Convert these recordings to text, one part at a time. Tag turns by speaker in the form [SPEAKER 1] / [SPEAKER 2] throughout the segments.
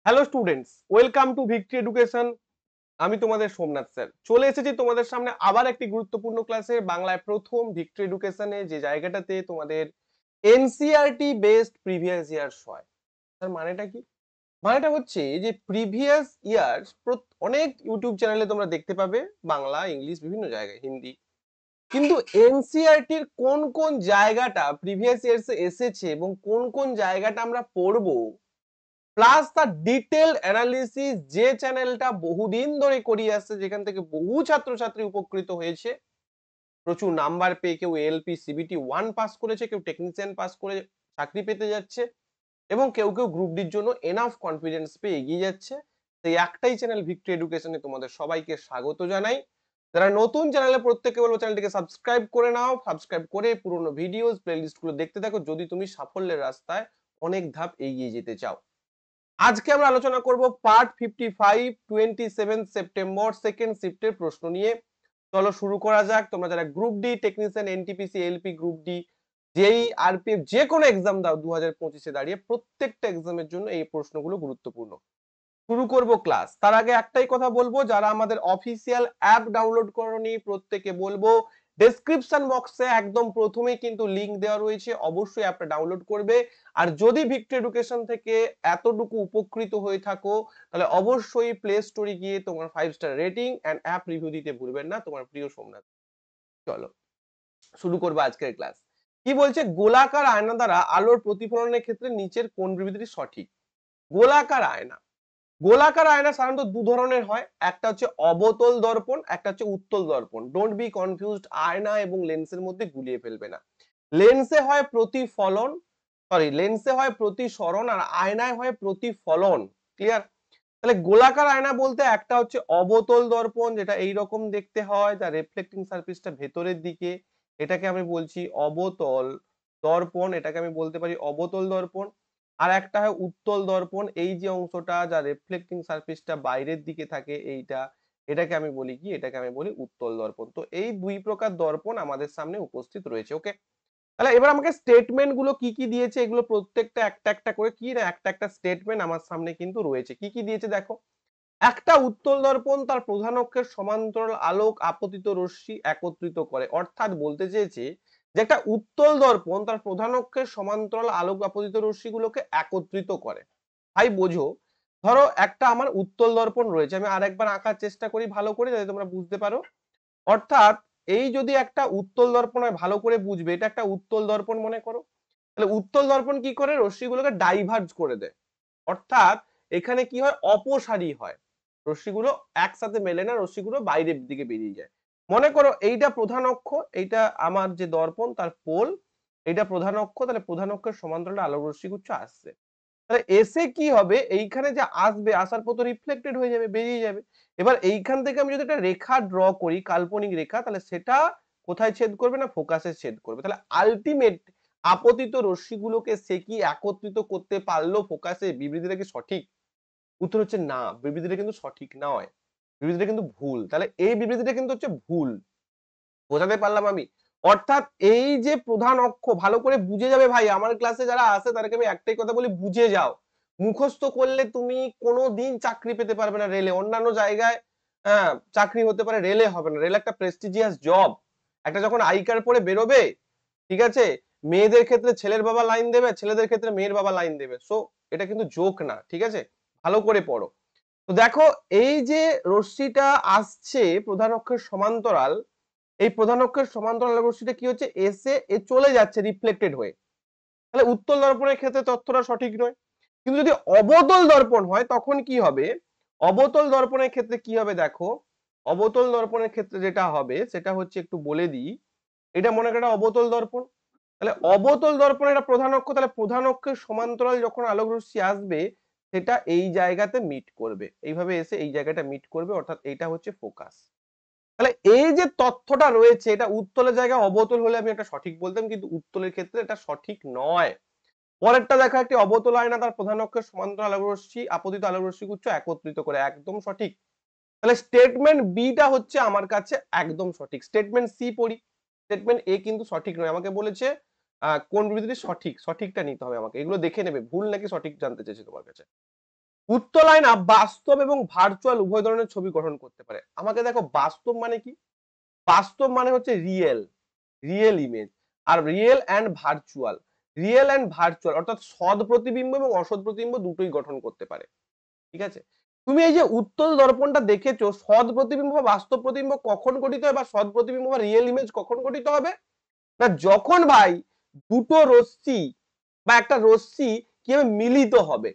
[SPEAKER 1] Hello students, welcome to victory education. আমি তোমাদের Somnath sir চলে এসেছি তোমাদের সামনে আবার একটি গুরুত্বপূর্ণ ক্লাসে, বাংলায় প্রথম ভিক্টরি এডুকেশনে, যে জায়গাটাতে তোমাদের এনসিইআরটি বেসড প্রিভিয়াস ইয়ার্স হয়। তার মানেটা কি? মানেটা হচ্ছে যে প্রিভিয়াস ইয়ার্স অনেক ইউটিউব চ্যানেলে তোমরা দেখতে পাবে, বাংলা, ইংলিশ, বিভিন্ন জায়গায়, হিন্দি, কিন্তু এনসিইআরটির কোন কোন জায়গাটা প্রিভিয়াস ইয়ার্সে এসেছে এবং কোন কোন জায়গাটা আমরা পড়বো, প্লাস তার ডিটেল অ্যানালিসিস, যে চ্যানেলটা বহুদিন ধরে করিয়ে আসছে, যেখান থেকে বহু ছাত্রছাত্রী উপকৃত হয়েছে, প্রচুর নাম্বার পেয়ে কেউ এএলপি সিবিটি 1 পাস করেছে, কেউ টেকনিশিয়ান পাস করে চাকরি পেতে যাচ্ছে, এবং কেউ কেউ গ্রুপ ডির জন্য এনাফ কনফিডেন্স পেয়ে এগিয়ে যাচ্ছে। সেই একটাই চ্যানেল ভিক্টরি এডুকেশনে তোমাদের সবাইকে স্বাগত জানাই। যারা নতুন চ্যানেলে, প্রত্যেককে বলবো চ্যানেলটিকে সাবস্ক্রাইব করে নাও, সাবস্ক্রাইব করে পুরনো ভিডিওস প্লেলিস্ট গুলো দেখতে থাকো যদি তুমি সাফল্যের রাস্তায় অনেক ধাপ এগিয়ে যেতে চাও। আজকে আমরা আলোচনা করব পার্ট 55, 27 সেপ্টেম্বর সেকেন্ড শিফটের প্রশ্ন নিয়ে। চলো শুরু করা যাক। তোমরা যারা group D, technician, NTPC, LP, group D, JE, RPF যে কোনো এক্সাম দাও 2025-এ দাঁড়িয়ে, প্রত্যেকটা এক্সামের জন্য এই প্রশ্নগুলো গুরুত্বপূর্ণ। শুরু করব ক্লাস। তার আগে একটাই কথা বলবো, যারা আমাদের অফিসিয়াল অ্যাপ ডাউনলোড করনি, প্রত্যেকে বলবো ডেসক্রিপশন বক্সে একদম প্রথমেই কিন্তু লিংক দেওয়া রয়েছে, অবশ্যই অ্যাপটা ডাউনলোড করবে। আর যদি ভিক্টরি এডুকেশন থেকে এতটুকু উপকৃত হয়ে থাকো, তাহলে অবশ্যই প্লে স্টোরে গিয়ে তোমার 5 star rating and app review দিতে ভুলবেন না। তোমার প্রিয় সোমনাথ। চলো শুরু করবো আজকের ক্লাস। কি বলছে? গোলাকার আয়না দ্বারা আলোর প্রতিফলনের ক্ষেত্রে নিচের কোন বিবৃতিটি সঠিক? গোলাকার আয়না, গোলাকার আয়না সাধারণত দু ধরনের হয়, একটা হচ্ছে অবতল দর্পণ, একটা হচ্ছে উত্তল দর্পণ। ডোন্ট বি কনফিউজড, আয়না এবং লেন্সের মধ্যে গুলিয়ে ফেলবে না। লেন্সে হয় প্রতিফলন, লেন্সে হয় প্রতিসরণ, আর আয়নায় হয় প্রতিফলন। ক্লিয়ার? তাহলে গোলাকার আয়না বলতে একটা হচ্ছে অবতল দর্পণ, যেটা এইরকম দেখতে হয়, যার রিফ্লেক্টিং সারফেসটা ভেতরের দিকে, এটাকে আমি বলছি অবতল দর্পণ, এটাকে আমি বলতে পারি অবতল দর্পণ। আর একটা হয় উত্তল দর্পণ, এই যে অংশটা যার রিফ্লেক্টিং সারফেসটা বাইরের দিকে থাকে, এইটা, এটাকে আমি বলি কি? এটাকে আমি বলি উত্তল দর্পণ। তো এই দুই প্রকার দর্পণ আমাদের সামনে উপস্থিত রয়েছে। ওকে, তাহলে এবার আমাকে স্টেটমেন্ট গুলো কি কি দিয়েছে, এগুলো প্রত্যেকটা একটা একটা করে, কি না, একটা একটা স্টেটমেন্ট আমার সামনে কিন্তু রয়েছে। কি কি দিয়েছে দেখো। একটা উত্তল দর্পণ তার প্রধান অক্ষের সমান্তরাল আলোক আপতিত রশ্মি একত্রিত করে। অর্থাৎ বলতে চেয়েছে যে একটা উত্তল দর্পণ তার প্রধান অক্ষের সমান্তরাল আলোক আপতিত রশ্মিগুলোকে একত্রিত করে। ভাই বোঝো, ধরো একটা আমার উত্তল দর্পণ রয়েছে, আমি আরেকবার আঁকার চেষ্টা করি ভালো করে যাতে তোমরা বুঝতে পারো। অর্থাৎ এই যদি একটা উত্তল দর্পণ হয়, ভালো করে বুঝবে, এটা একটা উত্তল দর্পণ মনে করো। তাহলে উত্তল দর্পণ কি করে? রশ্মিগুলোকে ডাইভার্জ করে দেয়। অর্থাৎ এখানে কি হয়? অপসারী হয়, রশ্মিগুলো একসাথে মেলে না, রশ্মিগুলো বাইরের দিকে বেরিয়ে যায়। মনে করো এইটা প্রধান অক্ষ, এইটা আমার যে দর্পণ তার পোল, এইটা প্রধান অক্ষ, তাহলে প্রধান অক্ষের সমান্তরালে আলোক রশ্মিগুচ্ছ আসছে। তাহলে এসে কি হবে? এইখানে যে আসবে, আসার পর তো রিফ্লেক্টেড হয়ে যাবে, বেরিয়ে যাবে। এবার এইখান থেকে আমি যদি একটা রেখা ড্র করি, কাল্পনিক রেখা, তাহলে সেটা কোথায় ছেদ করবে? না, ফোকাসে ছেদ করবে। তাহলে আলটিমেট আপতিত রশ্মিগুলোকে সে কি একত্রিত করতে পারলো ফোকাসে? বিবৃতিটা কি সঠিক? উত্তর হচ্ছে না, বিবৃতিটা কিন্তু সঠিক নয়, বিবৃতিটা কিন্তু ভুল। তাহলে এই বিবৃতিটা কিন্তু হচ্ছে ভুল। বোঝাতে পারলাম আমি? অর্থাৎ এই যে প্রধান অক্ষ, ভালো করে বুঝে যাবে ভাই, আমার ক্লাসে যারা আসে তাদেরকে আমি একটাই কথা বলি, বুঝে যাও। মুখস্থ করলে তুমি কোনোদিন চাকরি পেতে পারবে না রেলে। অন্যান্য জায়গায় চাকরি হতে পারে, রেলে হবে না। রেল একটা প্রেস্টিজিয়াস জব। একটা যখন আই কার্ড পরে বেরোবে, ঠিক আছে, মেয়েদের ক্ষেত্রে ছেলের বাবা লাইন দেবে, ছেলেদের ক্ষেত্রে মেয়ের বাবা লাইন দেবে। সো এটা কিন্তু জোক না, ঠিক আছে? ভালো করে পড়ো। তো দেখো, এই যে রশ্মিটা আসছে প্রধান অক্ষের সমান্তরাল, এই প্রধান অক্ষের সমান্তরাল রশ্মিটা কি হচ্ছে? এসে এ চলে যাচ্ছে রিফ্লেক্টেড হয়ে। তাহলে উত্তল দর্পণের ক্ষেত্রে তথ্যটা সঠিক নয়। কিন্তু যদি অবতল দর্পণ হয় তখন কি হবে? অবতল দর্পণের ক্ষেত্রে কি হবে দেখো। অবতল দর্পণের ক্ষেত্রে যেটা হবে সেটা হচ্ছে, একটু বলে দিই, এটা মনে করো অবতল দর্পণ। তাহলে অবতল দর্পণ এটা প্রধান অক্ষ, তাহলে প্রধান অক্ষের সমান্তরাল যখন আলোক রশ্মি আসবে, সেটা এই জায়গাতে মিট করবে, এইভাবে এসে এই জায়গাটা মিট করবে, অর্থাৎ এইটা হচ্ছে ফোকাস। তাহলে এই যে তথ্যটা রয়েছে, এটা উত্তলের জায়গায় অবতল হলে আমি এটা সঠিক বলতাম, কিন্তু উত্তলের ক্ষেত্রে এটা সঠিক নয়। পরেরটা দেখা, একটি অবতল আয়না তার প্রধান অক্ষের সমান্তরাল আলোক রশ্মি আপতিত আলোক রশ্মি গুচ্ছ একত্রিত করে, একদম সঠিক। তাহলে স্টেটমেন্ট বিটা হচ্ছে আমার কাছে একদম সঠিক। স্টেটমেন্ট সি পড়ি। স্টেটমেন্ট এ কিন্তু সঠিক নয়। আমাকে বলেছে কোন বিবৃতি সঠিক, সঠিকটা নিতে হবে আমাকে। এগুলো দেখে নেবে, ভুল নাকি সঠিক জানতে চেয়েছে তোমার কাছে। উত্তল আয়না বাস্তব এবং ভার্চুয়াল উভয় ধরনের ছবি গঠন করতে পারে। আমাকে দেখো, বাস্তব মানে কি? বাস্তব মানে হচ্ছে রিয়েল, রিয়েল ইমেজ। আর রিয়েল অ্যান্ড ভার্চুয়াল অর্থাৎ সৎ প্রতিবিম্ব এবং অসৎ প্রতিবিম্ব দুটোই গঠন করতে পারে। ঠিক আছে? তুমি এই যে উত্তল দর্পণটা দেখেছো, সৎ প্রতিবিম্ব বা বাস্তব প্রতিবিম্ব কখন গঠিত হয়, বা সৎ প্রতিবিম্ব বা রিয়েল ইমেজ কখন গঠিত হবে? না যখন ভাই দুটো রশ্মি বা একটা রশ্মি কিভাবে মিলিত হবে।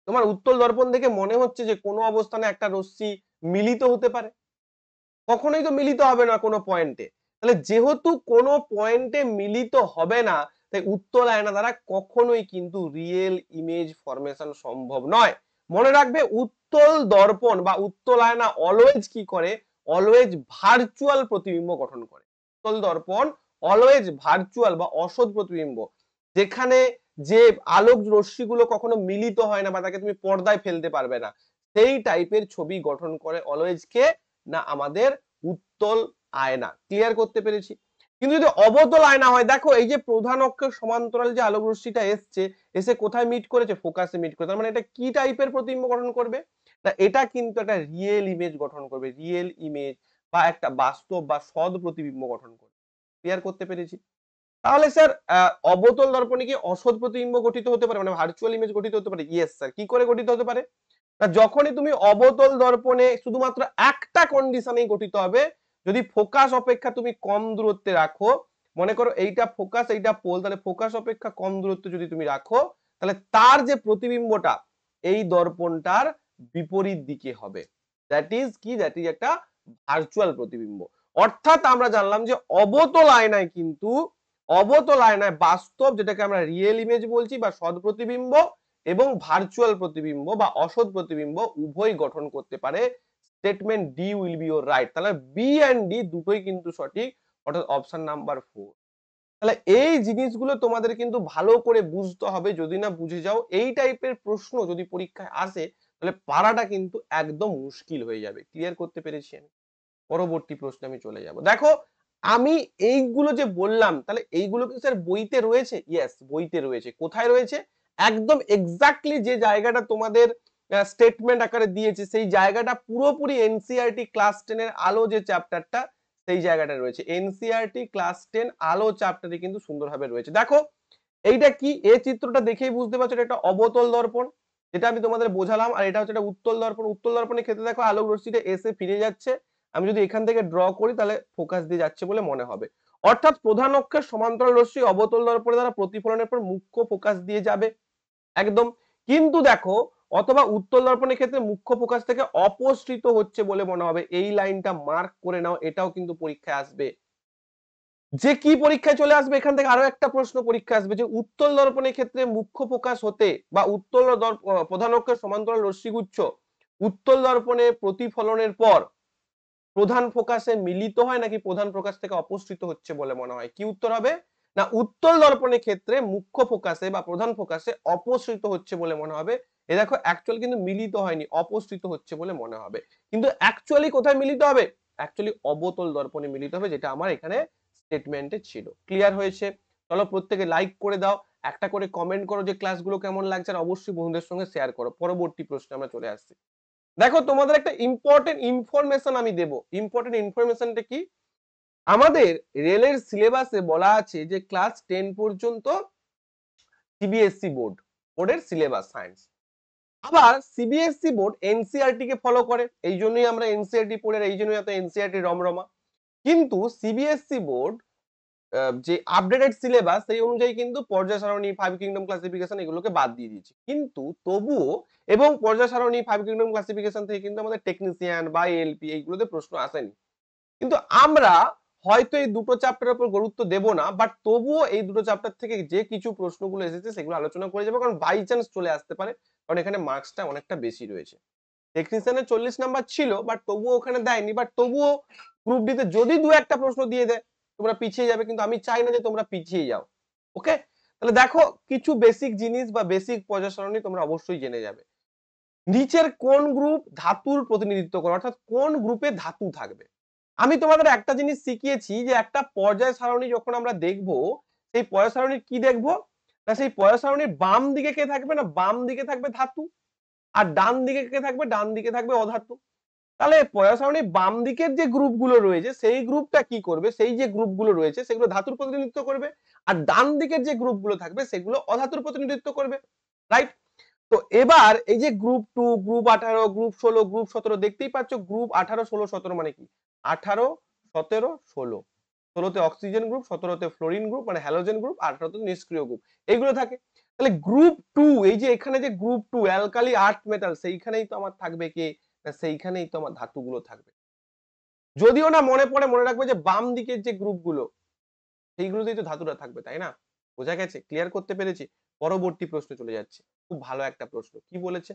[SPEAKER 1] তোমার উত্তল দর্পণ দেখে মনে হচ্ছে যে কোনো অবস্থানে একটা রশ্মি মিলিত হতে পারে? কখনোই তো মিলিত হবে না কোনো পয়েন্টে। তাহলে যেহেতু কোনো পয়েন্টে মিলিত হবে না, তাই উত্তল আয়না দ্বারা কখনোই কিন্তু রিয়েল ইমেজ ফরমেশন সম্ভব নয়। মনে রাখবে, উত্তল দর্পণ বা উত্তল আয়না অলওয়েজ কি করে? অলওয়েজ ভার্চুয়াল প্রতিবিম্ব গঠন করে। উত্তল দর্পণ অলওয়েজ ভার্চুয়াল বা অসৎ প্রতিবিম্ব, যেখানে যে আলোক রশ্মিগুলো কখনো মিলিত হয় না বা তাকে তুমি পর্দায় ফেলতে পারবে না, সেই টাইপের ছবি গঠন করে অলওয়েজ কে? না আমাদের উত্তল আয়না। ক্লিয়ার করতে পেরেছি? কিন্তু যদি অবতল আয়না হয়, দেখো এই যে প্রধান অক্ষের সমান্তরাল যে আলোক রশ্মিটা এসছে, এসে কোথায় মিট করেছে? ফোকাসে মিট করেছে। তার মানে এটা কি টাইপের প্রতিবিম্ব গঠন করবে? না এটা কিন্তু একটা রিয়েল ইমেজ গঠন করবে, রিয়েল ইমেজ বা একটা বাস্তব বা সৎ প্রতিবিম্ব গঠন করবে। ক্লিয়ার করতে পেরেছি? তাহলে স্যার অবতল দর্পণে কি অসৎ প্রতিবিম্ব গঠিত হতে পারে, মানে ভার্চুয়াল ইমেজ গঠিত হতে পারে? Yes sir. কি করে গঠিত হতে পারে? না যখনই তুমি অবতল দর্পণে শুধুমাত্র একটা কন্ডিশনেই গঠিত হবে, যদি ফোকাস অপেক্ষা তুমি কম দূরত্বে রাখো, মনে করো এইটা ফোকাস এইটা পোল, তাহলে ফোকাস অপেক্ষা কম দূরত্বে যদি তুমি রাখো, তাহলে তার যে প্রতিবিম্বটা এই দর্পণটার বিপরীত দিকে হবে। দ্যাট ইজ কি? দ্যাট ইজ একটা ভার্চুয়াল প্রতিবিম্ব। অর্থাৎ আমরা জানলাম যে অবতল আয়নায় কিন্তু, অবতল আয়নায় বাস্তব যেটাকে আমরা রিয়েল ইমেজ বলছি বা সৎ প্রতিবিম্ব, এবং ভার্চুয়াল প্রতিবিম্ব বা অসৎ প্রতিবিম্ব উভয় গঠন করতে পারে। Statement D will be your right. তাহলে বি এন্ড ডি দুটোই কিন্তু সঠিক, অর্থাৎ অপশন নাম্বার 4। তাহলে এই জিনিসগুলো তোমাদের কিন্তু ভালো করে বুঝতে হবে। যদি না বুঝে যাও, এই টাইপের প্রশ্ন যদি পরীক্ষায় আসে, তাহলে পারাটা কিন্তু একদম মুশকিল হয়ে যাবে। ক্লিয়ার করতে পেরেছি আমি? পরবর্তী প্রশ্নে আমি চলে যাব। দেখো আমি এইগুলো যে বললাম, তাহলে এইগুলো কি স্যার বইতে রয়েছে? ইয়েস, বইতে রয়েছে। কোথায় রয়েছে? একদম এক্স্যাক্টলি যে জায়গাটা তোমাদের স্টেটমেন্ট আকারে দিয়েছে, সেই জায়গাটা পুরোপুরি এনসিইআরটি ক্লাস 10 এর আলো যে চ্যাপ্টারটা, সেই জায়গাটা রয়েছে। এনসিইআরটি ক্লাস 10 আলো চ্যাপ্টারে কিন্তু সুন্দরভাবে রয়েছে। দেখো এইটা কি? এই চিত্রটা দেখেই বুঝতে পারছো এটা একটা অবতল দর্পণ, যেটা আমি তোমাদের বোঝালাম। আর এটা হচ্ছে একটা উত্তল দর্পণ। উত্তল দর্পণের ক্ষেত্রে দেখো আলোক রশ্মিটা এসে ফিরে যাচ্ছে। আমি যদি এখান থেকে ড্র করি, তাহলে ফোকাস দিয়ে যাচ্ছে বলে মনে হবে। অর্থাৎ প্রধান অক্ষের সমান্তরাল রশ্মি অবতল দর্পণের দ্বারা প্রতিফলনের পর মুখ্য ফোকাস দিয়ে যাবে একদম। কিন্তু দেখো, অথবা উত্তল দর্পণের ক্ষেত্রে মুখ্য ফোকাস থেকে অপসৃত হচ্ছে বলে মনে হবে। এই লাইনটা মার্ক করে নাও, এটাও কিন্তু পরীক্ষায় আসবে। যে কি পরীক্ষায় চলে আসবে, এখান থেকে আরো একটা প্রশ্ন পরীক্ষা আসবে যে উত্তল দর্পণের ক্ষেত্রে মুখ্য ফোকাস হতে বা উত্তল প্রধান অক্ষের সমান্তরাল রশ্মিগুচ্ছ উত্তল দর্পণে প্রতিফলনের পর প্রধান ফোকাসে মিলিত হয় নাকি প্রধান ফোকাস থেকে অপসৃত হচ্ছে বলে মনে হয়? কি উত্তর হবে? না উত্তল দর্পণের ক্ষেত্রে মুখ্য ফোকাসে বা প্রধান ফোকাসে অপসৃত হচ্ছে বলে মনে হবে। এ দেখো অ্যাকচুয়ালি কিন্তু মিলিত হয়নি, অপসৃত হচ্ছে বলে মনে হবে। কিন্তু অ্যাকচুয়ালি কোথায় মিলিত হবে? অ্যাকচুয়ালি অবতল দর্পণে মিলিত হবে, যেটা আমার এখানে স্টেটমেন্টে ছিল। ক্লিয়ার হয়েছে? চলো প্রত্যেকে লাইক করে দাও, একটা করে কমেন্ট করো যে ক্লাসগুলো কেমন লাগছে, আর অবশ্যই বন্ধুদের সঙ্গে শেয়ার করো। পরবর্তী প্রশ্নে আমরা চলে আসছি। দেখো তোমাদের একটা ইম্পর্টেন্ট ইনফরমেশন আমি দেব। ইম্পর্টেন্ট ইনফরমেশনটা কি? আমাদের রেলের সিলেবাসে বলা আছে যে ক্লাস 10 পর্যন্ত সিবিএসসি বোর্ডের সিলেবাস সায়েন্স। আবার সিবিএসসি বোর্ড এনসিইআরটি কে ফলো করে, এই জন্যই আমরা এনসিইআরটি পড়ে, এই জন্যই এত এনসিইআরটি রমরমা। কিন্তু সিবিএসসি বোর্ড যে আপডেটেড সিলেবাস, সেই অনুযায়ী কিন্তু পর্যায় সারণী, 5 কিংডম ক্লাসিফিকেশন এগুলোকে বাদ দিয়ে দিয়েছে। কিন্তু তবুও, এবং পর্যায় সারণী, 5 কিংডম ক্লাসিফিকেশন থেকে কিন্তু আমাদের টেকনিশিয়ান বা এলপি এইগুলোতে প্রশ্ন আসেনি। কিন্তু আমরা হয়তো এই দুটো চ্যাপ্টারের উপর গুরুত্ব দেব না, বাট তবুও এই দুটো চ্যাপ্টার থেকে যে কিছু প্রশ্নগুলো এসেছে সেগুলো আলোচনা করে যাবো, কারণ বাই চান্স চলে আসতে পারে, কারণ এখানে মার্কসটা অনেকটা বেশি রয়েছে। টেকনিশিয়ানের 40 নাম্বার ছিল, বাট তবুও ওখানে দেয়নি। বাট তবুও গ্রুপ ডি তে যদি দু একটা প্রশ্ন দিয়ে দেয়, তোমরা পিছিয়ে যাবে, কিন্তু আমি চাই না যে তোমরা পিছিয়ে যাও। ওকে, তাহলে দেখো কিছু বেসিক জিনিস বা বেসিক পর্যায় সারণী তোমরা অবশ্যই জেনে যাবে। নিচের কোন গ্রুপ ধাতুর প্রতিনিধিত্ব করে, অর্থাৎ কোন গ্রুপে ধাতু থাকবে? আমি তোমাদের একটা জিনিস শিখিয়েছি যে একটা পর্যায় সারণী যখন আমরা দেখব, সেই পর্যায় সারণীর কি দেখব? না সেই পর্যায় সারণীর বাম দিকে কে থাকবে? না বাম দিকে থাকবে ধাতু। আর ডান দিকে কে থাকবে? ডান দিকে থাকবে অধাতু। তাহলে পদার্থসারণীর বাম দিকের যে গ্রুপগুলো রয়েছে সেই গ্রুপটা কি করবে? সেই যে গ্রুপগুলো রয়েছে সেগুলো ধাতুর প্রতিনিধিত্ব করবে, আর ডান দিকের যে গ্রুপগুলো থাকবে সেগুলো অধাতুর প্রতিনিধিত্ব করবে, রাইট? তো এবার এই যে গ্রুপ 2, গ্রুপ 18, গ্রুপ 16, গ্রুপ 17 দেখতেই পাচ্ছ, গ্রুপ 18, 16, 17 মানে কি? 18, 17, 16, 16তে অক্সিজেন গ্রুপ, 17তে ফ্লোরিন গ্রুপ মানে হ্যালোজেন গ্রুপ, 18তে নিষ্ক্রিয় গ্রুপ, এইগুলো থাকে। তাহলে গ্রুপ 2, এই যে এখানে যে গ্রুপ 2 অ্যালকালি আর্থ মেটাল, সেইখানেই তো আমার থাকবে কে? না সেইখানেই তো আমার ধাতুগুলো থাকবে। যদিও না মনে পড়ে, মনে রাখবে যে বাম দিকের যে গ্রুপগুলো সেইগুলোতেই তো ধাতুরা থাকবে, তাই না? বোঝা গেছে? ক্লিয়ার করতে পেরেছি? পরবর্তী প্রশ্নে চলে যাচ্ছি। খুব ভালো একটা প্রশ্ন। কি বলেছে?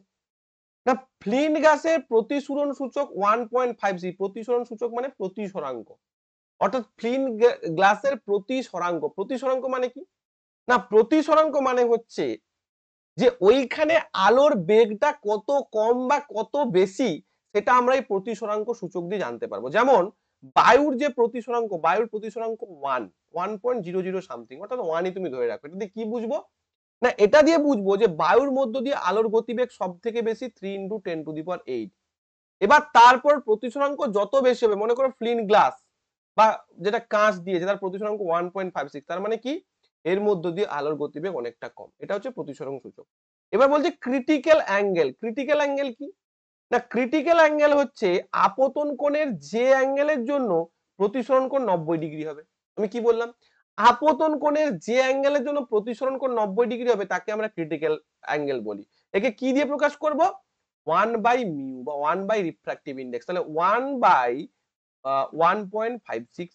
[SPEAKER 1] না, ফ্লিন্ট গ্যাসের প্রতিসরণ সূচক 1.5 প্রতিসরণ সূচক মানে প্রতিসরাঙ্ক, অর্থাৎ ফ্লিন্ট গ্লাসের প্রতিসরাঙ্ক। প্রতিসরাঙ্ক মানে কি? না, প্রতিসরাঙ্ক মানে হচ্ছে যে ওইখানে আলোর বেগটা কত কম বা কত বেশি সেটা আমরা এই প্রতিসরাঙ্ক সূচক দিয়ে জানতে পারবো। যেমন বায়ুর যে প্রতিসরাঙ্ক, বায়ুর প্রতিসরাঙ্ক 1.00 সামথিং, অর্থাৎ 1ই তুমি ধরে রাখো। এটা দিয়ে কি বুঝবো? না, এটা দিয়ে বুঝবো যে বায়ুর মধ্য দিয়ে আলোর গতিবেগ সব থেকে বেশি 3 × 10⁸। এবার তারপর প্রতিসরাঙ্ক যত বেশি হবে, মনে করো ফ্লিন্ট গ্লাস বা যেটা কাঁচ দিয়েছে তার প্রতিসরাঙ্ক 1.56, তার মানে কি এর মধ্য দিয়ে আলোর গতিবেগ অনেকটা কম। এটা হচ্ছে প্রতিসরণ সূচক। এবার বলছে ক্রিটিক্যাল অ্যাঙ্গেল। ক্রিটিক্যাল অ্যাঙ্গেল কি? না, ক্রিটিক্যাল অ্যাঙ্গেল হচ্ছে আপতন কোণের যে অ্যাঙ্গেলের জন্য প্রতিসরণ কোণ 90° হবে। আমি কি বললাম? আপতন কোণের যে অ্যাঙ্গেলের জন্য প্রতিসরণ কোণ 90° হবে তাকে আমরা ক্রিটিক্যাল অ্যাঙ্গেল বলি। একে কি দিয়ে প্রকাশ করব? 1/μ বা 1/রিফ্র্যাক্টিভ ইনডেক্স। তাহলে 1/1.56,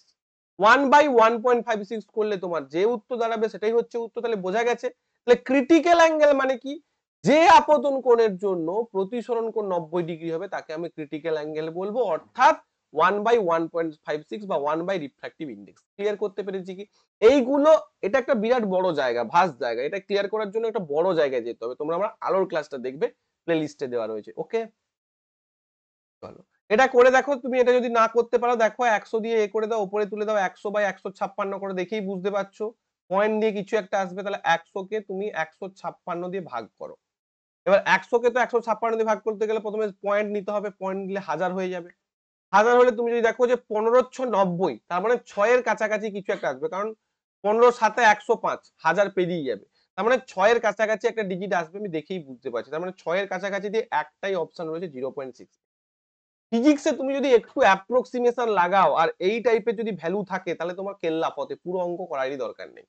[SPEAKER 1] 1/1.56 করলে তোমার যে উত্তর দাঁড়াবে সেটাই হচ্ছে উত্তর। তাহলে বোঝা গেছে? তাহলে ক্রিটিক্যাল অ্যাঙ্গেল মানে কি? যে আপতন কোণের জন্য প্রতিসরণ কোণ 90° হবে তাকে আমি ক্রিটিক্যাল অ্যাঙ্গেল বলবো, অর্থাৎ 1/1.56 বা 1/রিফ্র্যাক্টিভ ইনডেক্স। ক্লিয়ার করতে পেরেছি কি? এইগুলো, এটা একটা বিরাট বড় জায়গা, ভাস্ট জায়গা। এটা ক্লিয়ার করার জন্য একটা বড় জায়গায় যেতে হবে। তোমরা আমার আলোর ক্লাসটা দেখবে, প্লে লিস্টে দেওয়া রয়েছে। ওকে, চলো এটা করে দেখো। তুমি এটা যদি না করতে পারো, দেখো 100 দিয়ে এ করে দাও, উপরে তুলে দাও, 100/156 করে, দেখেই বুঝতে পারছো পয়েন্ট দিয়ে কিছু একটা আসবে। তাহলে 100 কে তুমি 156 দিয়ে ভাগ করো। এবার 100 কে তো 156 দিয়ে ভাগ করতে গেলে প্রথমে পয়েন্ট নিতে হবে, পয়েন্ট নিলে 1000 হয়ে যাবে। 1000 হলে তুমি যদি দেখো যে 1590, তার মানে 6 এর কাছাকাছি কিছু একটা আসবে, কারণ 15 7 105, 1000 পেরিয়ে যাবে। তার মানে 6 এর কাছাকাছি একটা ডিজিট আসবে, আমি দেখেই বুঝতে পারছি। তার মানে 6 এর কাছাকাছি দিয়ে একটাই অপশন রয়েছে, 0.6। ফিজিক্সে তুমি যদি একটু অ্যাপ্রক্সিমেশন লাগাও আর এই টাইপের যদি ভ্যালু থাকে তাহলে তোমার কেল্লা পথে, পুরো অঙ্ক করারই দরকার নেই।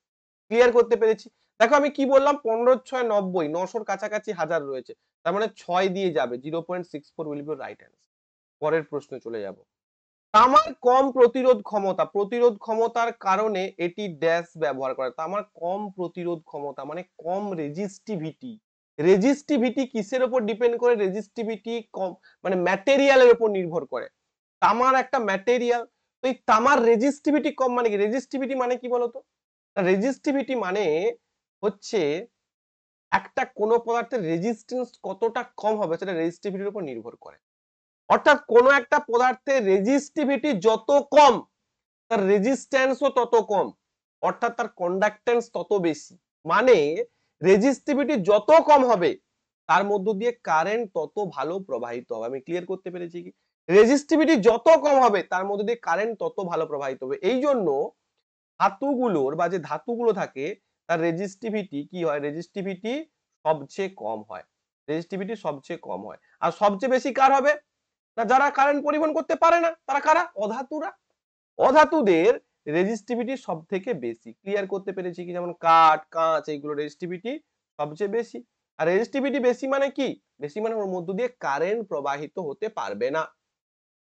[SPEAKER 1] ক্লিয়ার করতে পেরেছি? দেখো আমি কি বললাম, 15 6 90, 900 কাছাকাছি 1000 রয়েছে, তার মানে 6 দিয়ে যাবে, 0.64 উইল বি রাইট অ্যান্সার। পরের প্রশ্নে চলে যাব। তামার কম প্রতিরোধ ক্ষমতা, প্রতিরোধ ক্ষমতার কারণে এটি ড্যাশ ব্যবহার করে। তামার কম প্রতিরোধ ক্ষমতা মানে কম রেজিস্টিভিটি। রেজিস্টিভিটি কিসের উপর ডিপেন্ড করে? রেজিস্টিভিটি কম মানে ম্যাটেরিয়ালের উপর নির্ভর করে। তামার একটা ম্যাটেরিয়াল, তো এই তামার রেজিস্টিভিটি কম মানে কি? রেজিস্টিভিটি মানে কি বলতো? রেজিস্টিভিটি মানে হচ্ছে একটা কোনো পদার্থের রেজিস্ট্যান্স কতটা কম হবে সেটা রেজিস্টিভিটির উপর নির্ভর করে। অর্থাৎ কোনো একটা পদার্থের রেজিস্টিভিটি যত কম তার রেজিস্ট্যান্সও তত কম, অর্থাৎ তার কন্ডাক্ট্যান্স তত বেশি। মানে রেজিস্টিভিটি যত কম হবে তার মধ্য দিয়ে কারেন্ট তত ভালো প্রবাহিত হবে। আমি ক্লিয়ার করতে পেরেছি কি? রেজিস্টিভিটি যত কম হবে তার মধ্য দিয়ে কারেন্ট তত ভালো প্রবাহিত হবে। এই জন্য ধাতুগুলোর বা যে ধাতুগুলো থাকে তার রেজিস্টিভিটি কি হয়? রেজিস্টিভিটি সবচেয়ে কম হয়। রেজিস্টিভিটি সবচেয়ে কম হয়। আর সবচেয়ে বেশি কার হবে? না, যারা কারেন্ট পরিবহন করতে পারে না তারা কারা? অধাতুরা। অধাতুদের রেজিস্টিভিটি সব থেকে বেশি। ক্লিয়ার করতে পেরেছি কি? যেমন কাঠ, কাঁচ, এইগুলো রেজিস্টিভিটি সবচেয়ে বেশি। আর রেজিস্টিভিটি বেশি মানে কি? বেশি মানে ওর মধ্য দিয়ে কারেন্ট প্রবাহিত হতে পারবে না।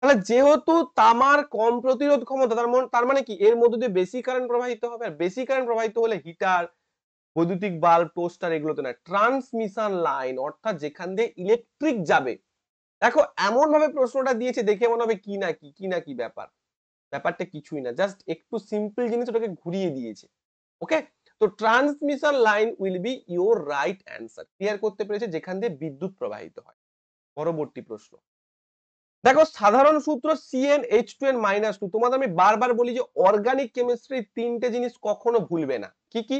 [SPEAKER 1] তাহলে যেহেতু তামার কম প্রতিরোধ ক্ষমতা, তার মানে কি এর মধ্য দিয়ে বেশি কারেন্ট প্রবাহিত হবে। আর বেশি কারেন্ট প্রবাহিত হলে হিটার, বৈদ্যুতিক বাল্ব, টোস্টার এগুলোতে না, ট্রান্সমিশন লাইন, অর্থাৎ যেখান দিয়ে ইলেকট্রিক যাবে। দেখো এমন ভাবে প্রশ্নটা দিয়েছে, দেখে মনে হবে কি না কি, কি না কি ব্যাপার। ব্যাপারটা কিছুই না, জাস্ট একটু সিম্পল জিনিস ওটাকে ঘুরিয়ে দিয়েছে। ওকে, তো transmission line will be your right answer. Clear করতে পেরেছে? যেখান দিয়ে বিদ্যুৎ প্রবাহিত হয়। পরবর্তী প্রশ্ন দেখো, সাধারণ সূত্র CnH2n-2। তোমাদের আমি বারবার বলি যে অর্গানিক কেমিস্ট্রি তিনটে জিনিস কখনো ভুলবে না। কি কি?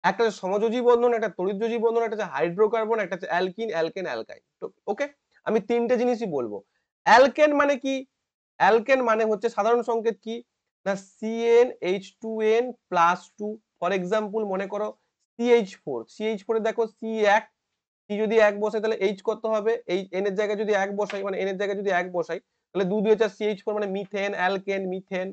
[SPEAKER 1] একটা হচ্ছে সমযোজী বন্ধন, একটা তড়িৎযোজী বন্ধন, একটা হচ্ছে হাইড্রোকার্বন, একটা হচ্ছে অ্যালকিন, অ্যালকেন, অ্যালকাইন। তো ওকে, আমি তিনটে জিনিসই বলবো। অ্যালকেন মানে কি? অ্যালকেন মানে হচ্ছে সাধারণ সংকেত কি না CnH2n+2। ফর এক্সাম্পল মনে করো CH4, CH4 এ দেখো C1, সি যদি 1 বসাই তাহলে H কত হবে? এই N এর জায়গায় যদি 1 বসাই, মানে N এর জায়গায় যদি 1 বসাই তাহলে 2 2 4 CH4 মানে মিথেন, অ্যালকেন, মিথেন।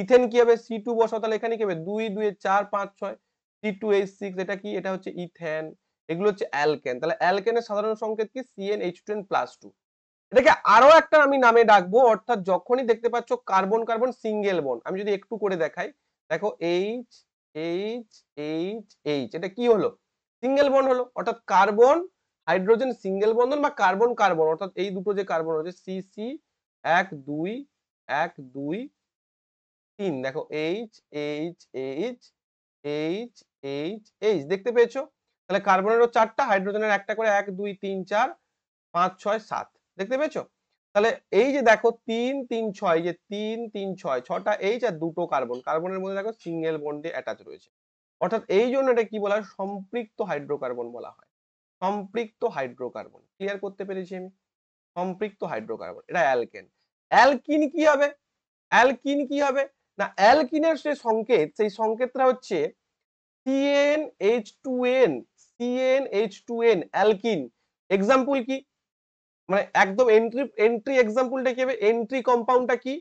[SPEAKER 1] ইথেন কি হবে? C2 বসাও তাহলে এখানে কি হবে? 2 2 4 5 6 C2H6, এটা কি? এটা হচ্ছে ইথেন। এগুলো হচ্ছে অ্যালকেন। তাহলে অ্যালকেনের সাধারণ সংকেত কি? CnH2n+2। এটাকে আরো একটা আমি নামে ডাকবো, অর্থাৎ যখনই দেখতে পাচ্ছ কার্বন কার্বন সিঙ্গেল বন্ড, আমি যদি একটু করে দেখাই, দেখো এইচ এইচ এইচ এইচ, এটা কি হলো? সিঙ্গেল বন্ড হলো, অর্থাৎ কার্বন হাইড্রোজেন সিঙ্গেল বন্ধন বা কার্বন কার্বন, অর্থাৎ এই দুটো যে কার্বন রয়েছে সি সি 1 2 1 2 3, দেখো H H H H H H, দেখতে পেয়েছো? তাহলে কার্বনেরও 4টা, হাইড্রোজেনের একটা করে, 1 2 3 4 5 6 7, দেখতে পেয়েছো? তাহলে এই যে দেখো 3 3 6, যে 3 3 6, 6টা এইচ আর দুটো কার্বন, কার্বনের মধ্যে দেখো সিঙ্গেল বন্ডে অ্যাটাচ রয়েছে, অর্থাৎ এই জন্য এটা কি বলা হয়? সম্পৃক্ত হাইড্রোকার্বন বলা হয়। সম্পৃক্ত হাইড্রোকার্বন, ক্লিয়ার করতে পেরেছি আমি? সম্পৃক্ত হাইড্রোকার্বন, এটা অ্যালকেন। অ্যালকিন কি হবে? অ্যালকিন কি হবে না, অ্যালকিনের যে সংকেত, সেই সংকেতটা হচ্ছে CnH2n, CnH2n, অ্যালকিন। এক্সাম্পল কি? মানে একদম এন্ট্রি এন্ট্রি এক্সাম্পলটা কি হবে? এন্ট্রি কম্পাউন্ডটা কি?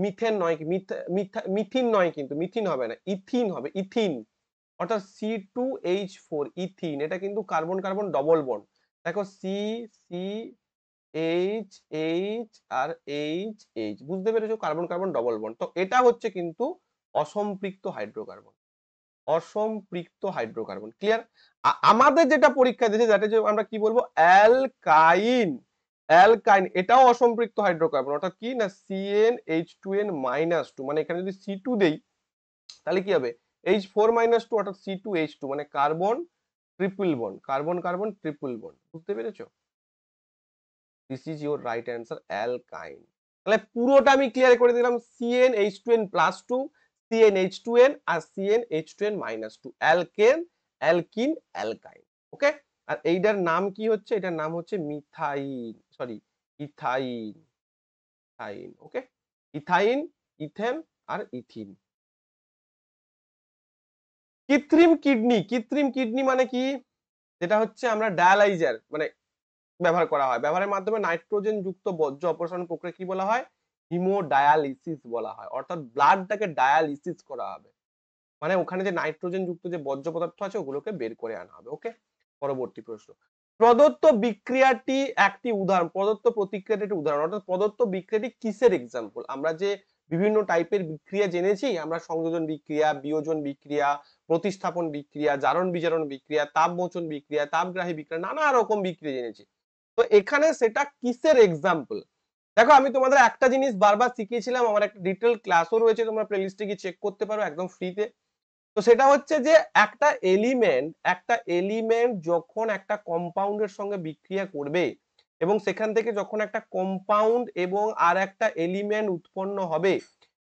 [SPEAKER 1] মিথেন নয়, মিথিন নয়, কিন্তু মিথিন হবে না, ইথিন হবে, ইথিন। অর্থাৎ C2H4, ইথিন। এটা কিন্তু কার্বন কার্বন ডবল বন্ড। দেখো সি সি এইচ এইচ আর এইচ এইচ, বুঝতে পেরেছো? Carbon carbon double bond. তো এটা হচ্ছে কিন্তু অসম্পৃক্ত হাইড্রোকার্বন। অসম্পৃক্ত হাইড্রোকার্বন, ক্লিয়ার? আমাদের যেটা পরীক্ষা দিয়েছে, যেটা যে আমরা কি বলবো? অ্যালকাইন। অ্যালকাইন এটাও অসম্পৃক্ত হাইড্রোকার্বন, অর্থাৎ কি না CnH2n-2, মানে এখানে যদি C2 দেই তাহলে কি হবে? H4-2, অর্থাৎ C2H2, মানে carbon triple bond, carbon carbon triple bond, বুঝতে পেরেছো? This is your right answer, অ্যালকাইন। তাহলে পুরোটা আমি ক্লিয়ার করে দিলাম, CnH2n+2, CnH2n আর CnH2n-2, অ্যালকেন, অ্যালকিন, অ্যালকাইন। ওকে, আর এইটার নাম কি হচ্ছে? এটার নাম হচ্ছে মিথাইন, সরি ইথাইন, ইথাইন। ওকে, ইথাইন, ইথেন আর ইথিন। কৃত্রিম কিডনি, কৃত্রিম কিডনি মানে কি? যেটা হচ্ছে আমরা ডায়ালাইজার মানে ব্যবহার করা হয়, ব্যবহারের মাধ্যমে নাইট্রোজেন যুক্ত বর্জ্য অপসারণ প্রক্রিয়া কি বলা হয়? হিমোডায়ালিসিস বলা হয়। অর্থাৎ ব্লাডটাকে ডায়ালিসিস করা হবে, মানে ওখানে যে নাইট্রোজেন যুক্ত যে বর্জ্য পদার্থ আছে ওগুলোকে বের করে আনা হবে। ওকে, পরবর্তী প্রশ্ন। প্রদত্ত বিক্রিয়াটি একটি উদাহরণ, প্রদত্ত প্রতিক্রিয়াটি একটি উদাহরণ, অর্থাৎ প্রদত্ত বিক্রিয়াটি কিসের এক্সাম্পল? আমরা যে বিভিন্ন টাইপের বিক্রিয়া জেনেছি, আমরা সংযোজন বিক্রিয়া, বিয়োজন বিক্রিয়া, প্রতিস্থাপন বিক্রিয়া, জারণ বিজারণ বিক্রিয়া, তাপ মোচন বিক্রিয়া, তাপগ্রাহী বিক্রিয়া, নানা রকম বিক্রিয়া জেনেছি। তো এখানে সেটা কিসের এক্সাম্পল? দেখো আমি তোমাদের একটা জিনিস বারবার শিখিয়েছিলাম, আমার একটা ডিটেল ক্লাসও রয়েছে, তোমরা প্লেলিস্টে গিয়ে চেক করতে পারো একদম ফ্রিতে। তো সেটা হচ্ছে যে একটা এলিমেন্ট যখন একটা কম্পাউন্ডের সঙ্গে বিক্রিয়া করবে এবং সেখান থেকে যখন একটা কম্পাউন্ড এবং আর একটা এলিমেন্ট উৎপন্ন হবে,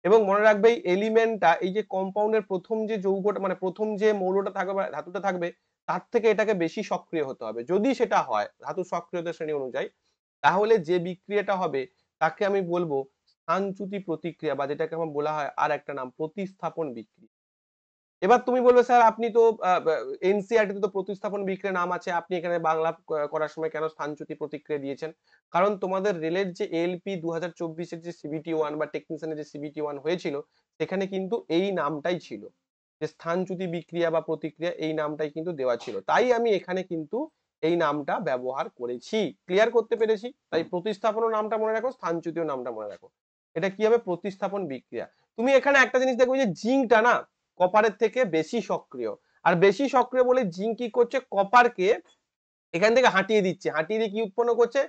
[SPEAKER 1] এবং মনে রাখবে এই এলিমেন্টটা, এই যে কম্পাউন্ডের প্রথম যে যৌগটা মানে প্রথম যে মৌলটা থাকবে বা ধাতুটা থাকবে তার থেকে এটাকে বেশি সক্রিয় হতে হবে। যদি সেটা হয় ধাতু সক্রিয়তা শ্রেণী অনুযায়ী, তাহলে যে বিক্রিয়াটা হবে তাকে আমি বলবো স্থানচ্যুতি প্রতিক্রিয়া, বা যেটাকে আমার বলা হয় আর একটা নাম প্রতিস্থাপন বিক্রিয়া। এবার তুমি বলবে স্যার আপনি তো এনসিইআরটি তে তো প্রতিস্থাপন বিক্রিয়ার নাম আছে, আপনি এখানে বাংলা করার সময় কেন স্থানচ্যুতি প্রতিক্রিয়া দিয়েছেন? কারণ তোমাদের রেলের যে এলপি 2024 এর যে সিবিটি 1 বা টেকনিশিয়ানের যে সিবিটি 1 হয়েছিল, সেখানে কিন্তু এই নামটাই ছিল, যে স্থানচ্যুতি বিক্রিয়া বা প্রতিক্রিয়া, এই নামটাই কিন্তু দেওয়া ছিল। তাই আমি এখানে কিন্তু এই নামটা ব্যবহার করেছি। ক্লিয়ার করতে পেরেছি? তাই প্রতিস্থাপন নামটা মনে রাখো, স্থানচ্যুতিও নামটা মনে রাখো। এটা কি হবে? প্রতিস্থাপন বিক্রিয়া। তুমি এখানে একটা জিনিস দেখবে যে জিঙ্কটা না কপারের থেকে বেশি সক্রিয়, আর বেশি সক্রিয় বলে জিঙ্ক কি করছে? কপারকে এখান থেকে হাঁটিয়ে দিচ্ছে, হাঁটিয়ে দিয়ে কি উৎপন্ন করছে?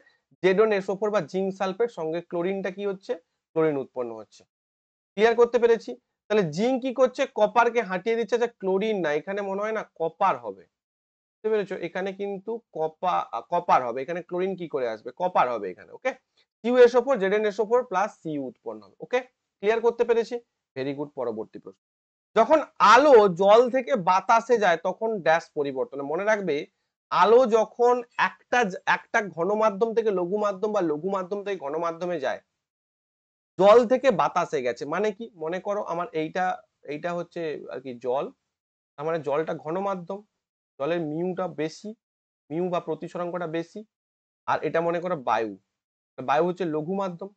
[SPEAKER 1] ZnSO4 বা জিঙ্ক সালফেট, সঙ্গে ক্লোরিনটা কি হচ্ছে? ক্লোরিন উৎপন্ন হচ্ছে। ক্লিয়ার করতে পেরেছি? তাহলে জিঙ্ক কি করছে? কপারকে হাঁটিয়ে দিচ্ছে, যে ক্লোরিন না, এখানে মনে হয় না কপার হবে, বুঝতে পেরেছো? এখানে কিন্তু কপার হবে, এখানে ক্লোরিন কি করে আসবে? কপার হবে এখানে। ওকে, CuSO4 ZnSO4 প্লাস Cu উৎপন্ন হবে। ওকে, ক্লিয়ার করতে পেরেছি? ভেরি গুড, পরবর্তী প্রশ্ন। যখন আলো জল থেকে বাতাসে যায় তখন ড্যাশ পরিবর্তন, মনে রাখবে আলো যখন একটা একটা ঘন মাধ্যম থেকে লঘু মাধ্যম বা লঘু মাধ্যম থেকে ঘন মাধ্যমে যায়, জল থেকে বাতাসে গেছে মানে কি, মনে করো আমার এইটা এইটা হচ্ছে আর কি জল, তার মানে জলটা ঘন মাধ্যম, জলের মিউটা বেশি, মিউ বা প্রতিসরাঙ্কটা বেশি। আর এটা মনে করো বায়ু, বায়ু হচ্ছে লঘু মাধ্যম।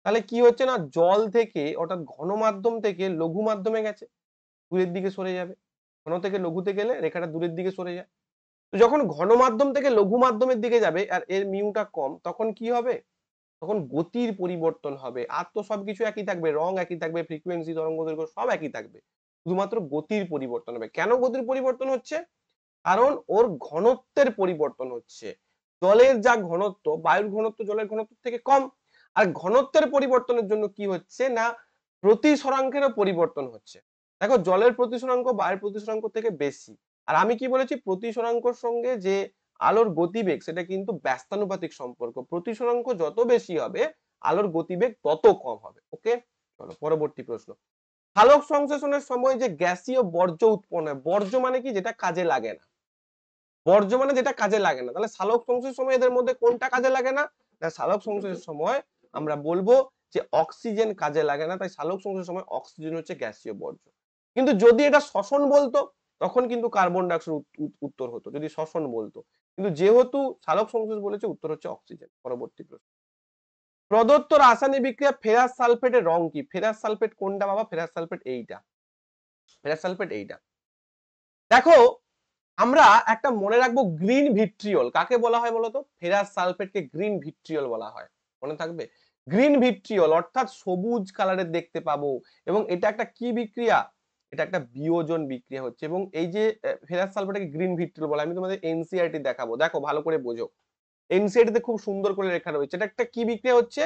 [SPEAKER 1] তাহলে কি হচ্ছে না, জল থেকে অর্থাৎ ঘন মাধ্যম থেকে লঘু মাধ্যমে গেছে, দূরের দিকে সরে যাবে। ঘন থেকে লঘুতে গেলে রেখাটা দূরের দিকে সরে যায়। তো যখন ঘন মাধ্যম থেকে লঘু মাধ্যমের দিকে যাবে আর এর মিউটা কম, তখন কি হবে, তখন গতির পরিবর্তন হবে। আর তো সবকিছু একই থাকবে, রং একই থাকবে, ফ্রিকোয়েন্সি তরঙ্গ দৈর্ঘ্য সব একই থাকবে, শুধুমাত্র গতির পরিবর্তন হবে। কেন গতির পরিবর্তন হচ্ছে, কারণ ওর ঘনত্বের পরিবর্তন হচ্ছে। জলের যা ঘনত্ব, বায়ুর ঘনত্ব জলের ঘনত্ব থেকে কম, আর ঘনত্বের পরিবর্তনের জন্য কি হচ্ছে না, প্রতিসরাঙ্কেরও পরিবর্তন হচ্ছে। দেখো জলের প্রতিসরাঙ্ক বায়ুর প্রতিসরাঙ্ক থেকে বেশি। আর আমি কি বলেছি, প্রতিসরাঙ্কর সঙ্গে যে আলোর গতিবেগ সেটা কিন্তু ব্যস্তানুপাতিক সম্পর্ক, প্রতিসরাঙ্ক যত বেশি হবে আলোর গতিবেগ তত কম হবে। ওকে, চলো পরবর্তী প্রশ্ন। সালোক সংশ্লেষণের সময় যে গ্যাসীয় বর্জ্য উৎপন্ন হয়, বর্জ্য মানে কি, যেটা কাজে লাগে না, বর্জ্য মানে যেটা কাজে লাগে না। তাহলে সালোক সংশ্লেষের সময় এদের মধ্যে কোনটা কাজে লাগে না, সালোক সংশ্লেষের সময় আমরা বলবো যে অক্সিজেন কাজে লাগে না, তাই সালোক সংশ্লেষের সময় অক্সিজেন হচ্ছে গ্যাসীয় বর্জ্য। কিন্তু যদি এটা শ্বসন বলতো তখন কিন্তু কার্বন ডাইঅক্সাইড উত্তর হতো, যদি শ্বসন বলতো। কিন্তু যেহেতু সালোক সংশ্লেষ বলেছে, উত্তর হচ্ছে অক্সিজেন। পরবর্তী প্রশ্ন। প্রদত্ত রাসায়নিক বিক্রিয়া ফেরাস সালফেটের রং কি, ফেরাস সালফেট কোনটা বাবা, ফেরাস সালফেট এইটা, ফেরাস সালফেট এইটা। দেখো আমরা একটা মনে রাখবো, গ্রিন ভিট্রিয়ল কাকে বলা হয় বলতো, ফেরাস সালফেটকে গ্রিন ভিট্রিয়ল বলা হয়, মনে থাকবে। গ্রিন ভিট্রিয়ল অর্থাৎ সবুজ কালারের দেখতে পাবো, এবং এটা একটা কি বিক্রিয়া, এটা একটা বিয়োজন বিক্রিয়া হচ্ছে। এবং এই যে ফেরাস সালফেটকে গ্রিন ভিট্রিয়ল বলা, আমি তোমাদের এনসিইআরটি দেখাবো, দেখো ভালো করে বোঝো। এনসিইআরটি তে খুব সুন্দর করে লেখা রয়েছে, এটা একটা কি বিক্রিয়া হচ্ছে,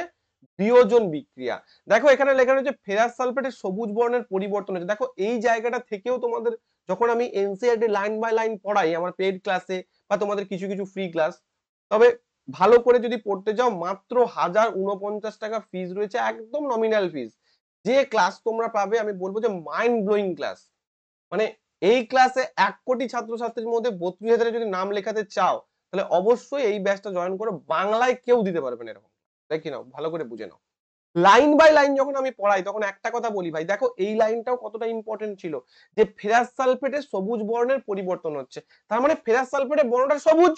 [SPEAKER 1] বিয়োজন বিক্রিয়া। দেখো এখানে লেখা রয়েছে ফেরাস সালফেটের সবুজ বর্ণের পরিবর্তন হচ্ছে। দেখো এই জায়গাটা থেকেও তোমাদের যখন আমি এনসিইআরটি লাইন বাই লাইন পড়াই আমার পেইড ক্লাসে বা তোমাদের কিছু কিছু ফ্রি ক্লাস, তবে ভালো করে যদি পড়তে যাও মাত্র 1049 টাকা ফিস রয়েছে, একদম নমিনাল ফিস। যে ক্লাস তোমরা পাবে আমি বলবো যে মাইন্ড ব্লোয়িং ক্লাস। মানে এই ক্লাসে 1 কোটি ছাত্রছাত্রীর মধ্যে 32,000 যদি নাম লেখাতে চাও, তাহলে অবশ্যই এই ব্যাচটা জয়েন করো, বাংলায় কেউ দিতে পারবে না এরকম। দেখি নাও, ভালো করে বুঝে নাও। লাইন বাই লাইন যখন আমি পড়াই তখন একটা কথা বলি ভাই, দেখো এই লাইনটাও কতটা ইম্পর্টেন্ট ছিল, যে ফেরাস সালফেটের সবুজ বর্ণের পরিবর্তন হচ্ছে, তার মানে ফেরাস সালফেটের বর্ণটা সবুজ,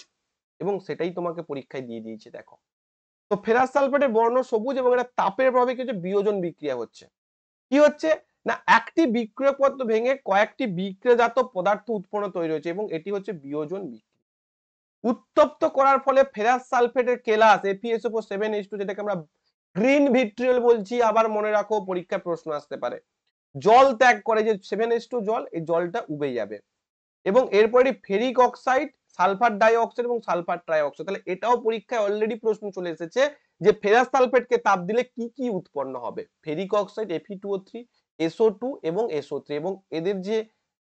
[SPEAKER 1] এবং সেটাই তোমাকে পরীক্ষায় দিয়ে দিয়েছে। দেখো তো ফেরাস সালফেটের বর্ণ সবুজ, এবং এটা তাপের প্রভাবে কিছু বিয়োজন বিক্রিয়া হচ্ছে। কি হচ্ছে না, একটি বিক্রিয়ক পদার্থ ভেঙে কয়েকটি বিক্রিয়াজাত পদার্থ উৎপন্ন তৈরি হচ্ছে, এবং এটি হচ্ছে বিয়োজন বিক্রিয়া। উত্তপ্ত করার ফলে ফেরাস সালফেটের কেলাস FeSO4 7H2, যেটাকে আমরা গ্রিন ভিট্রিয়ল বলছি, আবার মনে রাখো পরীক্ষায় প্রশ্ন আসতে পারে, জল ত্যাগ করে, যে 7H2 জল, এই জলটা উবে যাবে, এবং এরপরে ferric oxide, sulphur die oxide এবং সালফার ট্রাই অক্সাইড। তাহলে এটাও পরীক্ষায় অলরেডি প্রশ্ন চলে এসেছে যে ফেরাস সালফেটকে তাপ দিলে কি কি উৎপন্ন হবে, ফেরিক অক্সাইড Fe2O3, SO2 এবং SO3, এবং এদের যে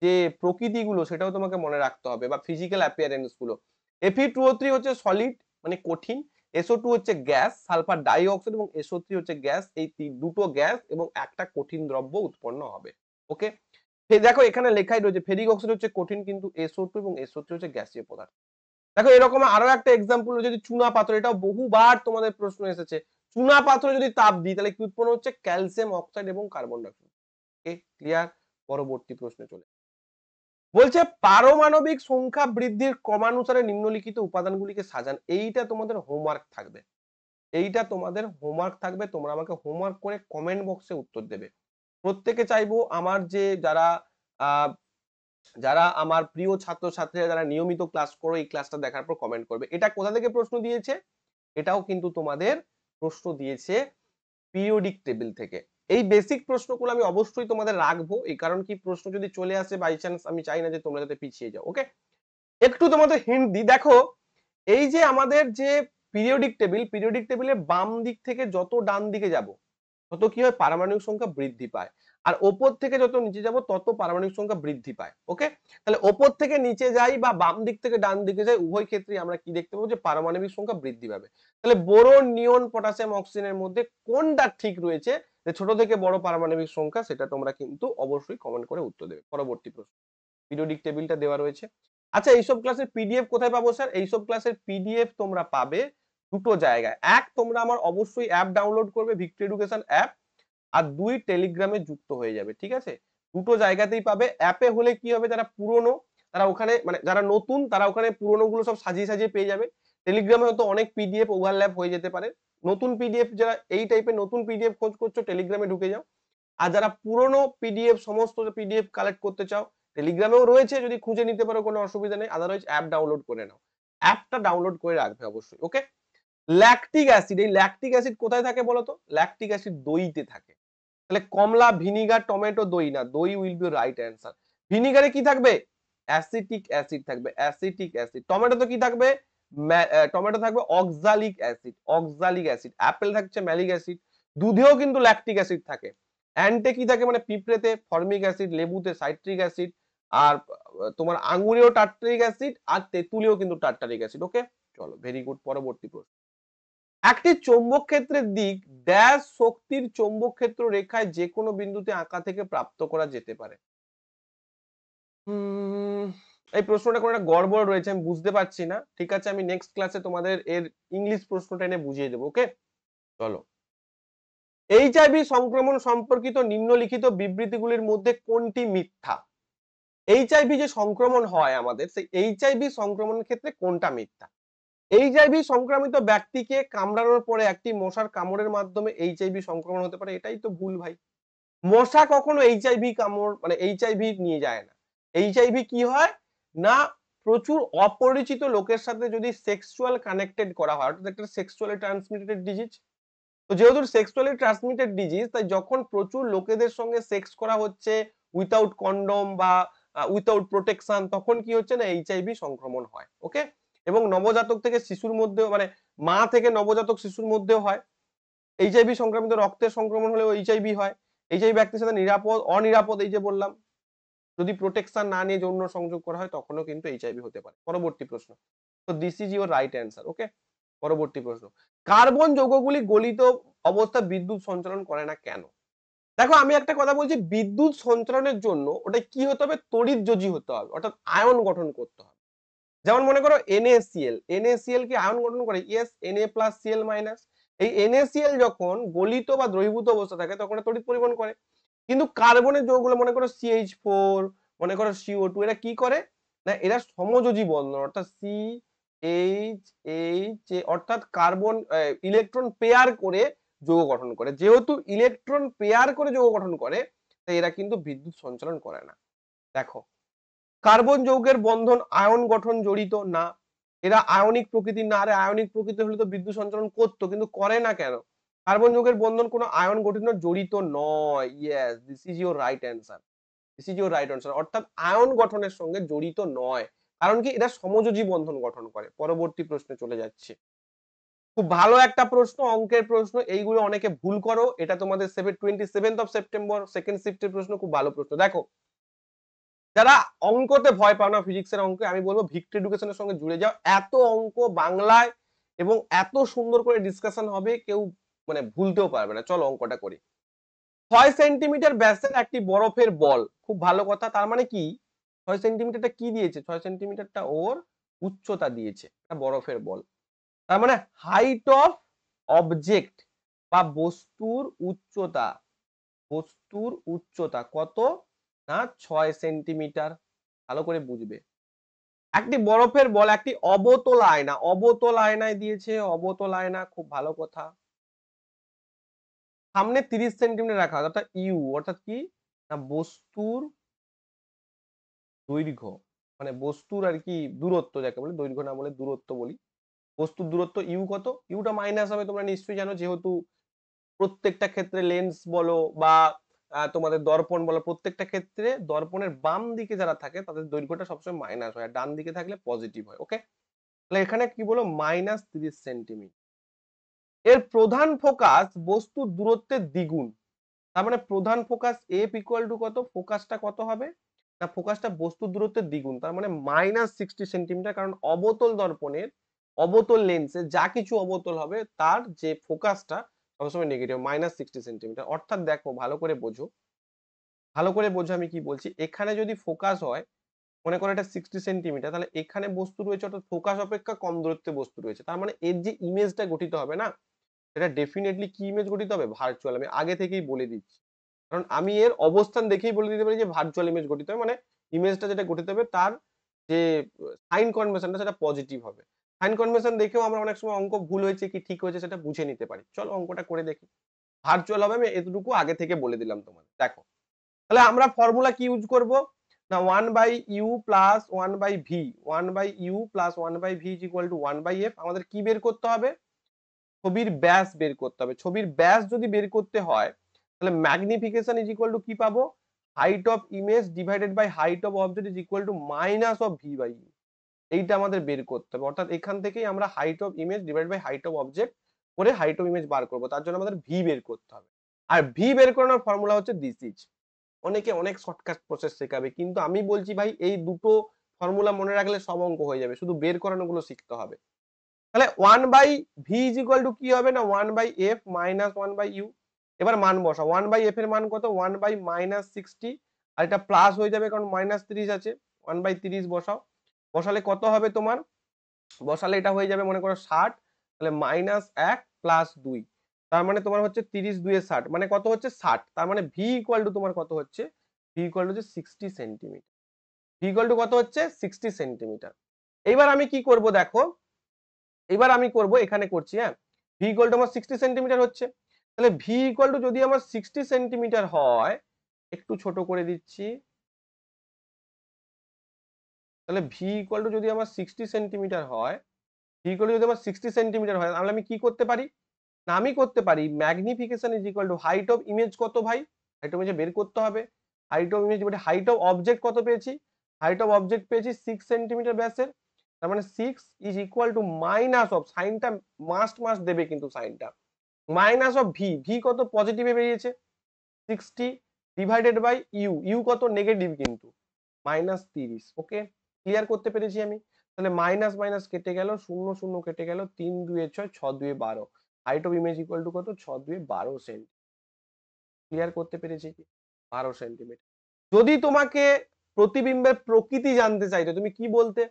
[SPEAKER 1] যে প্রকৃতিগুলো সেটাও তোমাকে মনে রাখতে হবে, বা ফিজিক্যাল অ্যাপিয়ারেন্স গুলো। Fe2O3 হচ্ছে সলিড মানে কঠিন, SO2 হচ্ছে গ্যাস, সালফার ডাই অক্সাইড এবং SO3 হচ্ছে গ্যাস, এই দুটো গ্যাস এবং একটা কঠিন দ্রব্য উৎপন্ন হবে। ওকে, দেখো এখানে লেখাই রয়েছে ফেরিক অক্সাইড হচ্ছে কঠিন, কিন্তু SO2 এবং SO3 হচ্ছে গ্যাসীয় পদার্থ। দেখো এরকম আরো একটা এক্সাম্পল হচ্ছে যদি চুনা পাথর, এটাও বহুবার তোমাদের প্রশ্ন এসেছে, চুনা পাথরে যদি তাপ দিই তাহলে কি উৎপন্ন হচ্ছে, ক্যালসিয়াম অক্সাইড এবং কার্বন ডাইঅক্সাইড। ওকে ক্লিয়ার, পরবর্তী প্রশ্নে চলে। বলছে পারমাণবিক সংখ্যা বৃদ্ধির ক্রমানুসারে নিম্নলিখিত উপাদানগুলিকে সাজান। এইটা তোমাদের হোমওয়ার্ক থাকবে, এইটা তোমাদের হোমওয়ার্ক থাকবে, তোমরা আমাকে হোমওয়ার্ক করে কমেন্ট বক্সে উত্তর দেবে। প্রত্যেকে চাইবো আমার যে যারা যারা আমার প্রিয় ছাত্রছাত্রীরা যারা নিয়মিত ক্লাস করো, এই ক্লাসটা দেখার পর কমেন্ট করবে। এটা কোথা থেকে প্রশ্ন দিয়েছে, এটাও কিন্তু তোমাদের প্রশ্ন দিয়েছে পিরিয়ডিক টেবিল থেকে। এই বেসিক প্রশ্নগুলো আমি অবশ্যই তোমাদের রাখবো, এই কারণ কি প্রশ্ন যদি চলে আসে বাই চান্স, আমি চাই না যে তোমরা যাতে পিছিয়ে যাও। ওকে, একটু তোমাদের হিন্ট দিই, দেখো এই যে আমাদের যে পিরিয়ডিক টেবিল, পিরিয়ডিক টেবিলের বাম দিক থেকে যত ডান দিকে যাব তত কি হয়, পারমাণবিক সংখ্যা বৃদ্ধি পায়। আর ওপর থেকে যত নিচে যাব তত পারমাণবিক সংখ্যা বৃদ্ধি পায়। ওকে, তাহলে ওপর থেকে নিচে যাই বা বাম দিক থেকে ডান দিকে যাই, উভয় ক্ষেত্রে আমরা কি দেখতে পাবো যে পারমাণবিক সংখ্যা বৃদ্ধি পাবে। তাহলে বোরন, নিয়ন, পটাশিয়াম, অক্সিজেনের মধ্যে কোনটা ঠিক রয়েছে যে ছোট থেকে বড় পারমাণবিক সংখ্যা, সেটা তোমরা কিন্তু অবশ্যই কমেন্ট করে উত্তর দেবে। পরবর্তী প্রশ্ন, পিরিয়ডিক টেবিলটা দেওয়া রয়েছে। আচ্ছা, এইসব ক্লাসের পিডিএফ কোথায় পাবো স্যার? এইসব ক্লাসের পিডিএফ তোমরা পাবে দুটো জায়গায়। এক, তোমরা আমার অবশ্যই অ্যাপ ডাউনলোড করবে, ভিক্টরি এডুকেশন অ্যাপ। আর দুই, টেলিগ্রামে যুক্ত হয়ে যাবে। ঠিক আছে, দুটো জায়গাতেই পাবে। অ্যাপে হলে কি হবে, যারা পুরনো তারা ওখানে, মানে যারা নতুন তারা ওখানে পুরনো গুলো সব সাজিয়ে সাজিয়ে পেয়ে যাবে। টেলিগ্রামে হয়তো অনেক পিডিএফ ওভারল্যাপ হয়ে যেতে পারে। নতুন পিডিএফ, যারা এই টাইপের নতুন পিডিএফ খোঁজ করছো, টেলিগ্রামে ঢুকে যাও। আর যারা পুরনো পিডিএফ, সমস্ত পিডিএফ কালেক্ট করতে চাও, টেলিগ্রামেও রয়েছে, যদি খুঁজে নিতে পারো কোনো অসুবিধা নেই। আদারওয়াইজ অ্যাপ ডাউনলোড করে নাও, অ্যাপটা ডাউনলোড করে রাখবে অবশ্যই। ওকে, ল্যাকটিক অ্যাসিড, এই ল্যাকটিক অ্যাসিড কোথায় থাকে বলতো? ল্যাকটিক অ্যাসিড দইতে থাকে। তাহলে কমলা, ভিনিগার, টমেটো, দই না, দই উইল বি রাইট অ্যান্সার। ভিনিগারে কি থাকবে? অ্যাসিটিক অ্যাসিড থাকবে, অ্যাসিটিক অ্যাসিড। টমেটোতে কি থাকবে? টমেটো থাকবে oxalic acid, oxalic acid. Apple থাকছে ম্যালিক অ্যাসিড। দুধেও কিন্তু ল্যাকটিক অ্যাসিড থাকে। অ্যান্টে কি থাকে, মানে পিঁপড়েতে ফর্মিক অ্যাসিড, লেবুতে সাইট্রিক অ্যাসিড, আর তোমার আঙুরেও টার্টারিক অ্যাসিড, আর তেঁতুলেও কিন্তু টার্টারিক অ্যাসিড। ওকে, চলো ভেরি গুড। পরবর্তী প্রশ্ন, একটি চৌম্বক ক্ষেত্রের দিক ড্যাশ শক্তির চৌম্বক ক্ষেত্র রেখায় যে কোনো বিন্দুতে আঁকা থেকে প্রাপ্ত করা যেতে পারে। এই প্রশ্নটা কোনো একটা গড়বড় রয়েছে, আমি বুঝতে পারছি না। ঠিক আছে, আমি নেক্সট ক্লাসে তোমাদের এর ইংলিশ প্রশ্নটা এনে বুঝিয়ে দেবো। ওকে, চলো। এইচআইভি সংক্রমণ সম্পর্কিত নিম্নলিখিত বিবৃতিগুলির মধ্যে কোনটি মিথ্যা? এইচআইভি যে সংক্রমণ হয় আমাদের, সেই এইচআইভি সংক্রমণের ক্ষেত্রে কোনটা মিথ্যা? এইচআইভি সংক্রমিত ব্যক্তিকে কামড়ানোর পরে একটি মশার কামড়ের মাধ্যমে এইচআইভি সংক্রমণ হতে পারে, এটাই তো ভুল ভাই। মশা কখনো এইচআইভি কামড়, মানে এইচআইভি নিয়ে যায় না। এইচআইভি কি হয় না, প্রচুর অপরিচিত লোকের সাথে যদি সেক্সুয়াল কানেক্টেড করা হয়, অর্থাৎ একটা সেক্সুয়ালি ট্রান্সমিটেড ডিজিজ। তো যেহেতু সেক্সুয়ালি ট্রান্সমিটেড ডিজিজ, তাই যখন প্রচুর লোকেদের সঙ্গে সেক্স করা হচ্ছে উইথাউট কন্ডম বা উইথাউট প্রোটেকশন, তখন কি হচ্ছে না, এইচআইভি সংক্রমণ হয়। ওকে, এবং নবজাতক থেকে শিশুর মধ্যেও, মানে মা থেকে নবজাতক শিশুর মধ্যেও হয়। এইচআইভি সংক্রমিত রক্তের সংক্রমণ হলেও এইচআইভি হয়। এইচআইভি ব্যক্তির সাথে নিরাপদ, অনিরাপদ, এই যে বললাম, যদি প্রোটেকশন না নিয়ে যৌন সংযোগ করা হয় তখনও কিন্তু এইচআইভি হতে পারে। পরবর্তী প্রশ্ন, তো this is your right answer. Okay, পরবর্তী প্রশ্ন, কার্বন যৌগগুলি গলিত অবস্থা বিদ্যুৎ সঞ্চালন করে না কেন? দেখো, আমি একটা কথা বলছি, বিদ্যুৎ সঞ্চালনের জন্য ওটা কি হতে হবে, তড়িৎযোজী হতে হবে, অর্থাৎ আয়ন গঠন করতে হবে। যেমন মনে করো NaCl, NaCl কি আয়ন গঠন করে? Yes, Na+Cl-। এই NaCl যখন গলিত বা দ্রবীভূত অবস্থা থাকে তখন তড়িৎ পরিবহন করে। কিন্তু কার্বনের যৌগগুলো, মনে করো CH4, মনে করো CO2, এরা কি করে না, এরা সমযোজী বন্ধন, অর্থাৎ CH অর্থাৎ কার্বন ইলেকট্রন পেয়ার করে যৌগ গঠন করে। যেহেতু ইলেকট্রন পেয়ার করে যৌগ গঠন করে, তাই এরা কিন্তু বিদ্যুৎ সঞ্চালন করে না। দেখো, কার্বন যৌগের বন্ধন আয়ন গঠন জড়িত না, এরা আয়নিক প্রকৃতির না। আরে আয়নিক প্রকৃতি হলে তো বিদ্যুৎ সঞ্চালন করতো, কিন্তু করে না কেন? কার্বন যৌগের বন্ধন কোনো আয়ন গঠন জড়িত নয়। Yes, this is your right answer, this is your right answer. অর্থাৎ আয়ন গঠনের সঙ্গে জড়িত নয়, কারণ কি, এরা সমযোজী বন্ধন গঠন করে। পরবর্তী প্রশ্নে চলে যাচ্ছে, খুব ভালো একটা প্রশ্ন, অঙ্কের প্রশ্ন। এইগুলো অনেকে ভুল করো, এটা তোমাদের 27 সেপ্টেম্বর সেকেন্ড শিফটের প্রশ্ন, খুব ভালো প্রশ্ন। দেখো, যারা অঙ্কতে ভয় পাও না, ফিজিক্সের অঙ্কে, আমি বলবো ভিক্টরি এডুকেশনের সঙ্গে জুড়ে যাও। এত অঙ্ক বাংলায় এবং এত সুন্দর করে ডিসকাশন হবে, কেউ মানে ভুলতেও পারবে না। চলো অঙ্কটা করি। 6 সেন্টিমিটার ব্যাসের একটি বরফের বল, খুব ভালো কথা। তার মানে কি, 6 সেন্টিমিটারটা কি দিয়েছে? 6 সেন্টিমিটারটা ওর উচ্চতা দিয়েছে, একটা বরফের বল। তার মানে হাইট অফ অবজেক্ট বা বস্তুর উচ্চতা, বস্তুর উচ্চতা কত না 6 সেন্টিমিটার। ভালো করে বুঝবে। একটি বরফের বল একটি অবতল আয়না, অবতল আয়নায় দিয়েছে, অবতল আয়না, খুব ভালো কথা। সামনে 30 সেন্টিমিটার রাখা, অর্থাৎ ইউ, অর্থাৎ কি না বস্তুর দৈর্ঘ্য, মানে বস্তুর আর কি দূরত্ব, যাকে বলে দৈর্ঘ্য না বলে দূরত্ব বলি। বস্তুর দূরত্ব ইউ কত? ইউটা মাইনাস হবে, তোমরা নিশ্চয়ই জানো, যেহেতু প্রত্যেকটা ক্ষেত্রে লেন্স বলো বা তোমাদের দর্পণ বলো, প্রত্যেকটা ক্ষেত্রে দর্পণের বাম দিকে যারা থাকে তাদের দৈর্ঘ্যটা সবসময় মাইনাস হয়, আর ডান দিকে থাকলে পজিটিভ হয়। ওকে, তাহলে এখানে কি বলো, -30 সেন্টিমিটার। এর প্রধান ফোকাস বস্তুর দূরত্বের দ্বিগুণ। তার মানে প্রধান ফোকাস এফ ইকুয়াল টু কত, ফোকাসটা কত হবে না, ফোকাসটা বস্তুর দূরত্বের দ্বিগুণ, তার মানে -60 সেন্টিমিটার। কারণ অবতল দর্পণের, অবতল লেন্সে যা কিছু অবতল হবে তার যে ফোকাসটা সবসময় নেগেটিভ, -60 সেন্টিমিটার। অর্থাৎ দেখো ভালো করে বোঝো, ভালো করে বোঝো আমি কি বলছি। এখানে যদি ফোকাস হয়, মনে করো এটা 60 সেন্টিমিটার, তাহলে এখানে বস্তু রয়েছে, অর্থাৎ ফোকাস অপেক্ষা কম দূরত্বে বস্তু রয়েছে। তার মানে এর যে ইমেজটা গঠিত হবে না, এটা ডেফিনেটলি কি ইমেজ গঠিত হবে, ভার্চুয়াল। আমি আগে থেকেই বলে দিচ্ছি, কারণ আমি এর অবস্থান দেখেই বলে দিতে পারি যে ভার্চুয়াল ইমেজ গঠিত হবে, মানে ইমেজটা যেটা গঠিত হবে তার যে সাইন কনভেনশনটা সেটা পজিটিভ হবে। সাইন কনভেনশন দেখেও আমরা অনেক সময় অঙ্ক ভুল হয়েছে কি ঠিক হয়েছে সেটা বুঝে নিতে পারি। চলো অঙ্কটা করে দেখি। ভার্চুয়াল হবে, আমি এতটুকু আগে থেকে বলে দিলাম তোমাদের। দেখো তাহলে আমরা ফর্মুলা কি ইউজ করব না, 1/u plus 1/v, 1/u plus 1/v is equal two 1/f। আমাদের কি বের করতে হবে, ছবির ব্যাস বের করতে হবে। ছবির ব্যাস যদি বের করতে হয় তাহলে ম্যাগনিফিকেশন ইজ ইকুয়াল টু কি পাবো, height of image divided by height of object is equal to minus of V by U. এইটা আমাদের বের করতে হবে। অর্থাৎ এখান থেকেই আমরা height of image divide by height of object করে হাইট অফ ইমেজ বার করব। তার জন্য আমাদের ভি বের করতে হবে। আর ভি বের করানোর ফর্মুলা হচ্ছে দিস ইজ। অনেকে অনেক শর্টকাট প্রসেস শেখাবে, কিন্তু আমি বলছি ভাই এই দুটো ফর্মুলা মনে রাখলে সব অঙ্ক হয়ে যাবে, শুধু বের করানো গুলো শিখতে হবে। তাহলে 1/v ইজ ইকুয়াল টু কি হবে না, 1/f মাইনাস 1/u। এবার মান বসা, 1/f এর মান কত, 1/-60, আর এটা প্লাস হয়ে যাবে কারণ -30 আছে, 1/30 বসাও। বসালে কত হবে তোমার, বসালে এটা হয়ে যাবে মনে করো 60, তাহলে -1 প্লাস 2, তার মানে তোমার হচ্ছে 30 2 60, মানে কত হচ্ছে 60। তার মানে v ইকুয়াল টু তোমার কত হচ্ছে, v equal to 60 centimetre. v equal to কত হচ্ছে 60 সেন্টিমিটার। এইবার আমি কি করব দেখো, এবার আমি করব, এখানে করছি, হ্যাঁ, ভি ইকুয়াল টু আমার 60 সেন্টিমিটার হচ্ছে। তাহলে ভি ইকুয়াল টু যদি আমার 60 সেন্টিমিটার হয়, একটু ছোট করে দিচ্ছি, তাহলে ভি ইকুয়াল টু যদি আমার 60 সেন্টিমিটার হয়, ভি ইকুয়াল টু যদি আমার 60 সেন্টিমিটার হয়, তাহলে আমি কি করতে পারি না, আমি করতে পারি magnification is equal two height of image কত ভাই, হাইট অফ ইমেজ বের করতে হবে। হাইট অফ ইমেজ মানে হাইট অফ অবজেক্ট কত পেয়েছি, হাইট অফ অবজেক্ট পেয়েছি 6 সেন্টিমিটার ব্যাসের। তার মানে 6 is equal to minus of, সাইনটা মাস্ট দেবে কিন্তু সাইনটা, মাইনাস অফ ভি, ভি কত পজিটিভে বেরিয়েছে 60 ডিভাইডেড বাই ইউ, ইউ কত নেগেটিভ কিন্তু -30। ওকে, ক্লিয়ার করতে পেরেছি আমি। তাহলে মাইনাস মাইনাস কেটে গেল, 0 0 কেটে গেল, 3 2 6, 6 2 12, height of image equal to কত, 6 2 12 সেন্টি। ক্লিয়ার করতে পেরেছি কি, 12 সেন্টিমিটার। যদি তোমাকে প্রতিবিম্বের প্রকৃতি জানতে চাইতো, তুমি কি বলতে,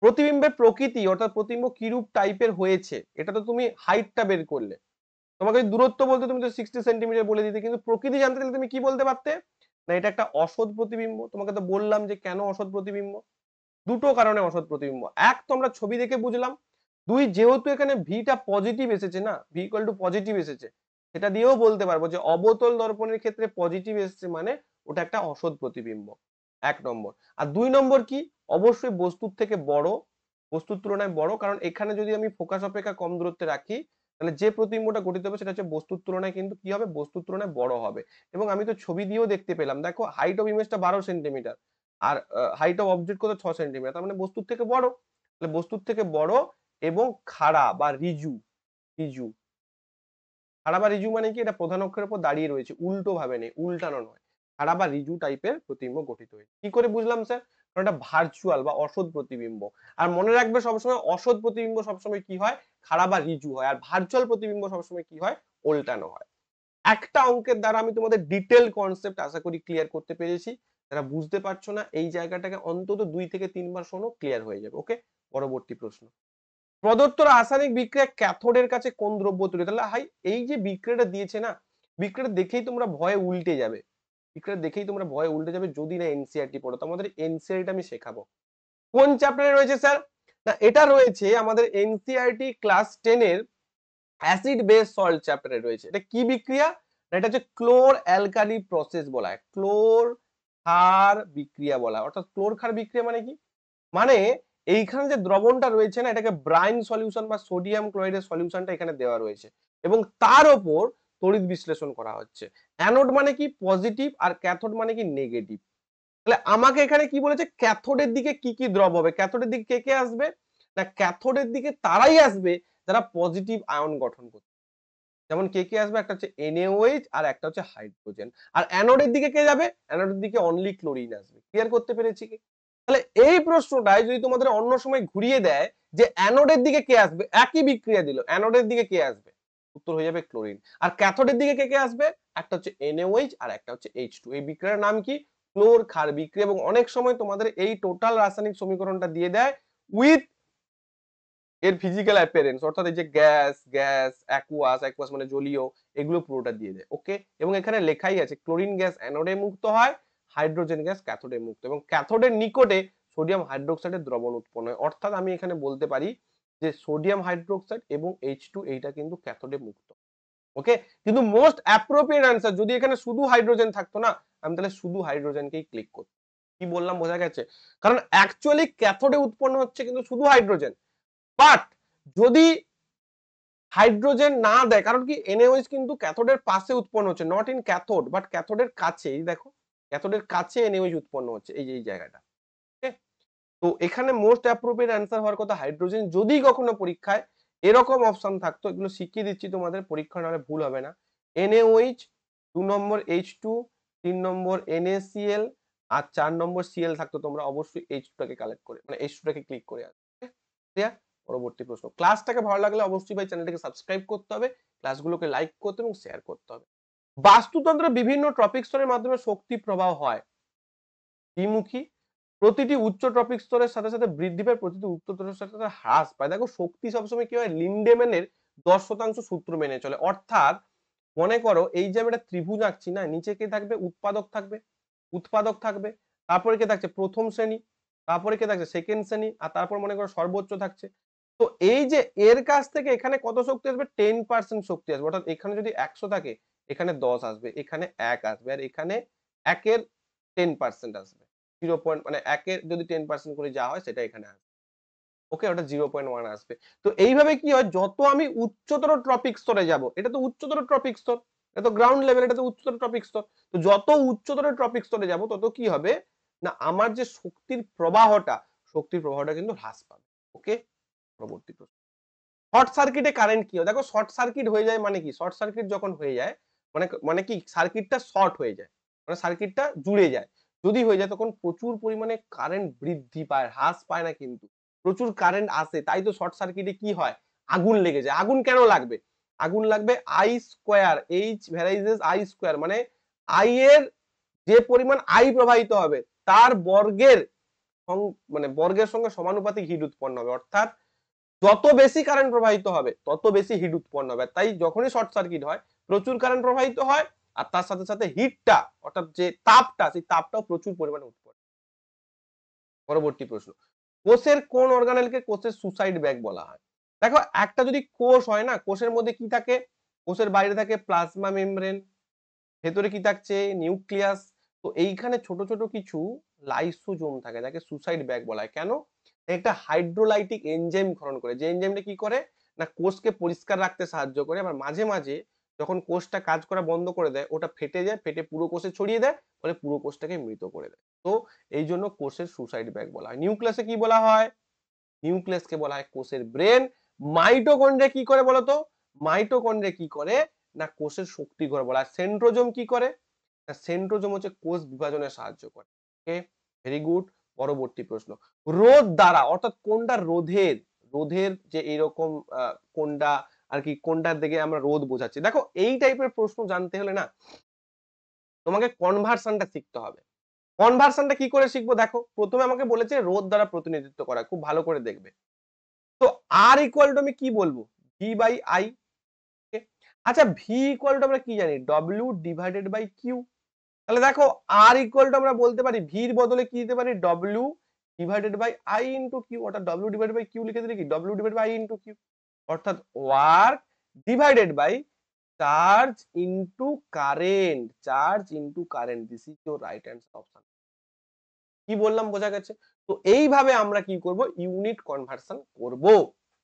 [SPEAKER 1] প্রতিবিম্বের প্রকৃতি অর্থাৎ প্রতিবিম্ব কিরূপ টাইপের হয়েছে, এটা তো তুমি হাইটটা বের করলে। তোমাকে দূরত্ব বলতে তুমি তো 60 সেন্টিমিটার বলে দিতে, কিন্তু প্রকৃতি জানতে চাইলে তুমি কি বলতে পারতে না, এটা একটা অসৎ প্রতিবিম্ব। তোমাকে তো বললাম যে কেন অসৎ প্রতিবিম্ব, দুটো কারণে অসৎ প্রতিবিম্ব। এক, তো আমরা ছবি দেখে বুঝলাম। দুই, যেহেতু এখানে ভিটা পজিটিভ এসেছে না, ভি ইকুয়াল টু পজিটিভ এসেছে, সেটা দিয়েও বলতে পারবো যে অবতল দর্পণের ক্ষেত্রে পজিটিভ এসেছে মানে ওটা একটা অসৎ প্রতিবিম্ব, 1 নম্বর। আর 2 নম্বর কি, অবশ্যই বস্তুর থেকে বড়, বস্তুর তুলনায় বড়, কারণ এখানে যদি আমি ফোকাস অপেক্ষা কম দূরত্বে রাখি তাহলে যে প্রতিবিম্বটা গঠিত হবে সেটা হচ্ছে বস্তুর তুলনায় কিন্তু কি হবে, বস্তুর তুলনায় বড় হবে। এবং আমি তো ছবি দিয়েও দেখতে পেলাম, দেখো হাইট অফ ইমেজটা 12 সেন্টিমিটার, আর হাইট অফ অবজেক্ট কত 6 সেন্টিমিটার, তার মানে বস্তুর থেকে বড়। তাহলে বস্তুর থেকে বড় এবং খাড়া বা রিজু, রিজু, খাড়া বা রিজু মানে কি, এটা প্রধান অক্ষরের উপর দাঁড়িয়ে রয়েছে, উল্টো ভাবে নেই, উল্টানো নয়, খাড়া বা রিজু টাইপের প্রতিবিম্ব গঠিত হয়েছে। কি করে বুঝলাম স্যার, কারণ এটা ভার্চুয়াল বা অসৎ প্রতিবিম্ব। আর মনে রাখবে সবসময় অসৎ প্রতিবিম্ব সবসময় কি হয়, খাড়া বা রিজু হয়, আর ভার্চুয়াল প্রতিবিম্ব সবসময় কি হয়, উল্টানো হয়। একটা অঙ্কের দ্বারা আমি তোমাদের ডিটেল কনসেপ্ট আশা করি ক্লিয়ার করতে পেরেছি। যারা বুঝতে পারছো না এই জায়গাটাকে অন্তত 2 থেকে 3 বার শোনো, ক্লিয়ার হয়ে যাবে। ওকে, পরবর্তী প্রশ্ন, প্রদত্ত রাসায়নিক বিক্রিয়া ক্যাথোডের কাছে কোন দ্রব্য তৈরি, তাহলে হাই এই যে বিক্রিয়াটা দিয়েছে না, বিক্রিয়াটা দেখেই তোমরা ভয়ে উল্টে যাবে, বিক্রিয়া দেখেই তোমরা ভয়ে উল্টে যাবে যদি না এনসিইআরটি পড়ো। তোমাদের এনসিইআরটি আমি শেখাবো। কোন চ্যাপ্টারে রয়েছে স্যার, না এটা রয়েছে আমাদের এনসিইআরটি ক্লাস 10 এর অ্যাসিড বেস সল্ট চ্যাপ্টারে রয়েছে। এটা কি বিক্রিয়া না, এটা হচ্ছে ক্লোর অ্যালকালি প্রসেস বলা হয়, ক্লোর ক্ষার বিক্রিয়া বলা হয়। অর্থাৎ ক্লোর ক্ষার বিক্রিয়া মানে কি, মানে এইখানে যে দ্রবণটা রয়েছে না, এটাকে ব্রাইন সলিউশন বা সোডিয়াম ক্লোরাইডের সলিউশনটা এখানে দেওয়া রয়েছে এবং তার উপর তড়িৎ বিশ্লেষণ করা হচ্ছে। অ্যানোড মানে কি পজিটিভ, আর ক্যাথোড মানে কি নেগেটিভ। তাহলে আমাকে এখানে কি বলেছে, ক্যাথোডের দিকে কি কি দ্রব হবে, ক্যাথোডের দিকে কে কে আসবে না, ক্যাথোডের দিকে তারাই আসবে যারা পজিটিভ আয়ন গঠন করছে। যেমন কে কে আসবে, একটা হচ্ছে NaOH আর একটা হচ্ছে হাইড্রোজেন। আর অ্যানোডের দিকে কে যাবে? অ্যানোডের দিকে অনলি ক্লোরিন আসবে। ক্লিয়ার করতে পেরেছি কি? তাহলে এই প্রশ্নটায় যদি তোমাদের অন্য সময় ঘুরিয়ে দেয় যে অ্যানোডের দিকে কে আসবে, একই বিক্রিয়া দিল, অ্যানোডের দিকে কে আসবে? উত্তর হয়ে যাবে ক্লোরিন। আর ক্যাথোডের দিকে কে কে আসবে? একটা হচ্ছে NaOH আর একটা হচ্ছে H2। এই বিক্রিয়ার নাম কি? ক্লোর ক্ষার বিক্রিয়া। এবং অনেক সময় তোমাদের এই টোটাল রাসায়নিক সমীকরণটা দিয়ে দেয় উইথ এর ফিজিক্যাল অ্যাপিয়ারেন্স, অর্থাৎ এই যে গ্যাস, অ্যাকুয়াস মানে জলীয়, এগুলো পুরোটা দিয়ে দেয়। ওকে, এবং এখানে লেখাই আছে ক্লোরিন গ্যাস অ্যানোডে মুক্ত হয়, হাইড্রোজেন গ্যাস ক্যাথোডে মুক্ত, এবং ক্যাথোডের নিকটে সোডিয়াম হাইড্রোক্সাইডের দ্রবণ উৎপন্ন হয়। অর্থাৎ আমি এখানে বলতে পারি যে সোডিয়াম হাইড্রোক্সাইড এবং H2 এইটা কিন্তু ক্যাথোডে মুক্ত। ওকে, কিন্তু মোস্ট অ্যাপ্রোপ্রিয়েট অ্যান্সার যদি এখানে শুধু হাইড্রোজেন থাকতো না, আমি তাহলে শুধু হাইড্রোজেনকেই ক্লিক করতাম। কি বললাম বোঝা গেছে? কারণ অ্যাকচুয়ালি ক্যাথোডে উৎপন্ন হচ্ছে কিন্তু শুধু হাইড্রোজেন, বাট যদি হাইড্রোজেন না দেয়, কারণ কি NaOH কিন্তু ক্যাথোডের পাশে উৎপন্ন হচ্ছে, নট ইন ক্যাথোড বাট ক্যাথোডের কাছে। এই দেখো ক্যাথোডের কাছে NaOH উৎপন্ন হচ্ছে, এই যে এই জায়গাটা। ওকে, তো এখানে মোস্ট অ্যাপ্রোপ্রিয়েট অ্যান্সার হওয়ার কথা হাইড্রোজেন। যদি কখনো পরীক্ষায় এরকম অপশন থাকতো, এগুলো শিখিয়ে দিচ্ছি তোমাদের, পরীক্ষা নাহলে ভুল হবে না। NaOH, 2 নম্বর H2, 3 নম্বর NaCl, আর 4 নম্বর Cl থাকতো, তোমরা অবশ্যই H2 টাকে কালেক্ট করে মানে H2 টাকে ক্লিক করে আসবে। ক্লিয়ার? পরবর্তী প্রশ্ন। ক্লাসটাকে ভালো লাগলে অবশ্যই ভাই চ্যানেলটাকে সাবস্ক্রাইব করতে হবে, ক্লাসগুলোকে লাইক করতে এবং শেয়ার করতে হবে। বাস্তুতন্ত্রে বিভিন্ন ট্রপিক স্তরের মাধ্যমে শক্তি প্রবাহ হয় দ্বিমুখী। প্রতিটি উচ্চ ট্রপিক স্তরের সাথে সাথে বৃদ্ধি পায়, প্রতিটি উচ্চ স্তরের সাথে সাথে হ্রাস পায়। দেখো শক্তি সবসময় কি হয়, লিন্ডেম্যানের 10% সূত্র মেনে চলে। অর্থাৎ মনে করো এই যে আমি একটা ত্রিভুজ আঁকছি না, নিচে কে থাকবে? উৎপাদক থাকবে, উৎপাদক থাকবে, তারপরে কে থাকছে? প্রথম শ্রেণী, তারপরে কে থাকছে? সেকেন্ড শ্রেণী, আর তারপর মনে করো সর্বোচ্চ থাকছে। তো এই যে এর কাছ থেকে এখানে কত শক্তি আসবে? 10% শক্তি আসবে। অর্থাৎ এখানে যদি 100 থাকে, এখানে 10 আসবে, এখানে 1 আসবে, আর এখানে 1 এর 10% আসবে। 0 পয়েন্ট মানে 1 এর যদি 10% করে যা হয় সেটা এখানে আসবে। ওকে, ওটা 0.1 আসবে। তো এইভাবে কি হয়, যত আমি উচ্চতর ট্রপিক স্তরে যাব, এটা তো উচ্চতর ট্রপিক স্তর, এটা তো গ্রাউন্ড লেভেল, এটা তো উচ্চতর ট্রপিক স্তর। তো যত উচ্চতর ট্রপিক স্তরে যাব তত কি হবে না, আমার যে শক্তির প্রবাহটা কিন্তু হ্রাস পাবে। ওকে, পরবর্তী প্রশ্ন। শর্ট সার্কিটে কারেন্ট কি হয়? দেখো শর্ট সার্কিট হয়ে যায় মানে কি, শর্ট সার্কিট যখন হয়ে যায় মানে মানে কি, সার্কিটটা শর্ট হয়ে যায়, মানে সার্কিটটা জুড়ে যায়। যদি হয়ে যায় তখন প্রচুর পরিমাণে কারেন্ট বৃদ্ধি পায়, হ্রাস পায় না কিন্তু, প্রচুর কারেন্ট আসে। তাই তো শর্ট সার্কিটে কি হয়, আগুন লেগে যায়। আগুন কেন লাগবে? আগুন লাগবে I square, H ভ্যারাইজেস I square, মানে আই এর যে পরিমাণ আই প্রবাহিত হবে তার বর্গের মানে বর্গের সঙ্গে সমানুপাতিক হিট উৎপন্ন হবে। অর্থাৎ যত বেশি কারেন্ট প্রবাহিত হবে তত বেশি হিট উৎপন্ন হবে। তাই যখনই শর্ট সার্কিট হয় প্রচুর কারেন্ট প্রবাহিত হয়, আর তার সাথে সাথে হিটটা অর্থাৎ যে তাপটা, সেই তাপটাও প্রচুর পরিমাণে উৎপন্ন। পরবর্তী প্রশ্ন। কোষের কোন অর্গানেলকে কোষের সুসাইড ব্যাগ বলা হয়? দেখো একটা যদি কোষ হয় না, কোষের মধ্যে কি থাকে? কোষের বাইরে থাকে প্লাজমা মেমব্রেন, ভেতরে কি থাকছে? নিউক্লিয়াস। তো এইখানে ছোট ছোট কিছু লাইসোজোম থাকে, যাকে সুসাইড ব্যাগ বলা হয়। কেন? একটা হাইড্রোলাইটিক এনজাইম ক্ষরণ করে, যে এনজাইমটা কি করে না, কোষকে পরিষ্কার রাখতে সাহায্য করে। আবার মাঝে মাঝে যখন কোষটা কাজ করা বন্ধ করে দেয়, ওটা ফেটে যায়, ফেটে পুরো কোষে ছড়িয়ে দেয়, ফলে পুরো কোষটাকে মৃত করে দেয়। তো এই জন্য কোষের সুসাইড ব্যাগ বলা হয়। নিউক্লিয়াসে কি বলা হয়? নিউক্লিয়াসকে বলা হয় কোষের ব্রেন। মাইটোকন্ড্রিয়া কি করে বলতো? মাইটোকন্ড্রিয়া কি করে না, কোষের শক্তি ঘর বলা হয়। সেন্ট্রোজোম কি করে? সেন্ট্রোজোম হচ্ছে কোষ বিভাজনে সাহায্য করে। ওকে, ভেরি গুড। পরবর্তী প্রশ্ন। রোধ দ্বারা, অর্থাৎ কোনটা রোধের, রোধের যে এইরকম কোনটা আর কি, কোনটার দিকে আমরা রোধ বোঝাচ্ছি। দেখো এই টাইপের প্রশ্ন জানতে হলে না তোমাকে কনভার্সনটা শিখতে হবে। কনভার্সনটা কি করে শিখবো? দেখো প্রথমে আমাকে বলেছে রোধ দ্বারা প্রতিনিধিত্ব করা, খুব ভালো করে দেখবে। তো আর ইকুয়াল টু আমি কি বলবো? V by I. আচ্ছা ভি ইকুয়াল টু আমরা কি জানি? W divided by Q. তাহলে দেখো আর ইকুয়াল টু আমরা বলতে পারি ভির বদলে কি দিতে পারি? W divided by I into Q. অর্থাৎ ডব্লিউ ডিভাইডেড বাই কিউ লিখে দিলে কি W divided by I into Q. অর্থাৎ work divided by charge into current, charge into current. This is your right answer option. কি বললাম বোঝা গেছে? তো এইভাবে আমরা কি করব? ইউনিট কনভার্সন করব।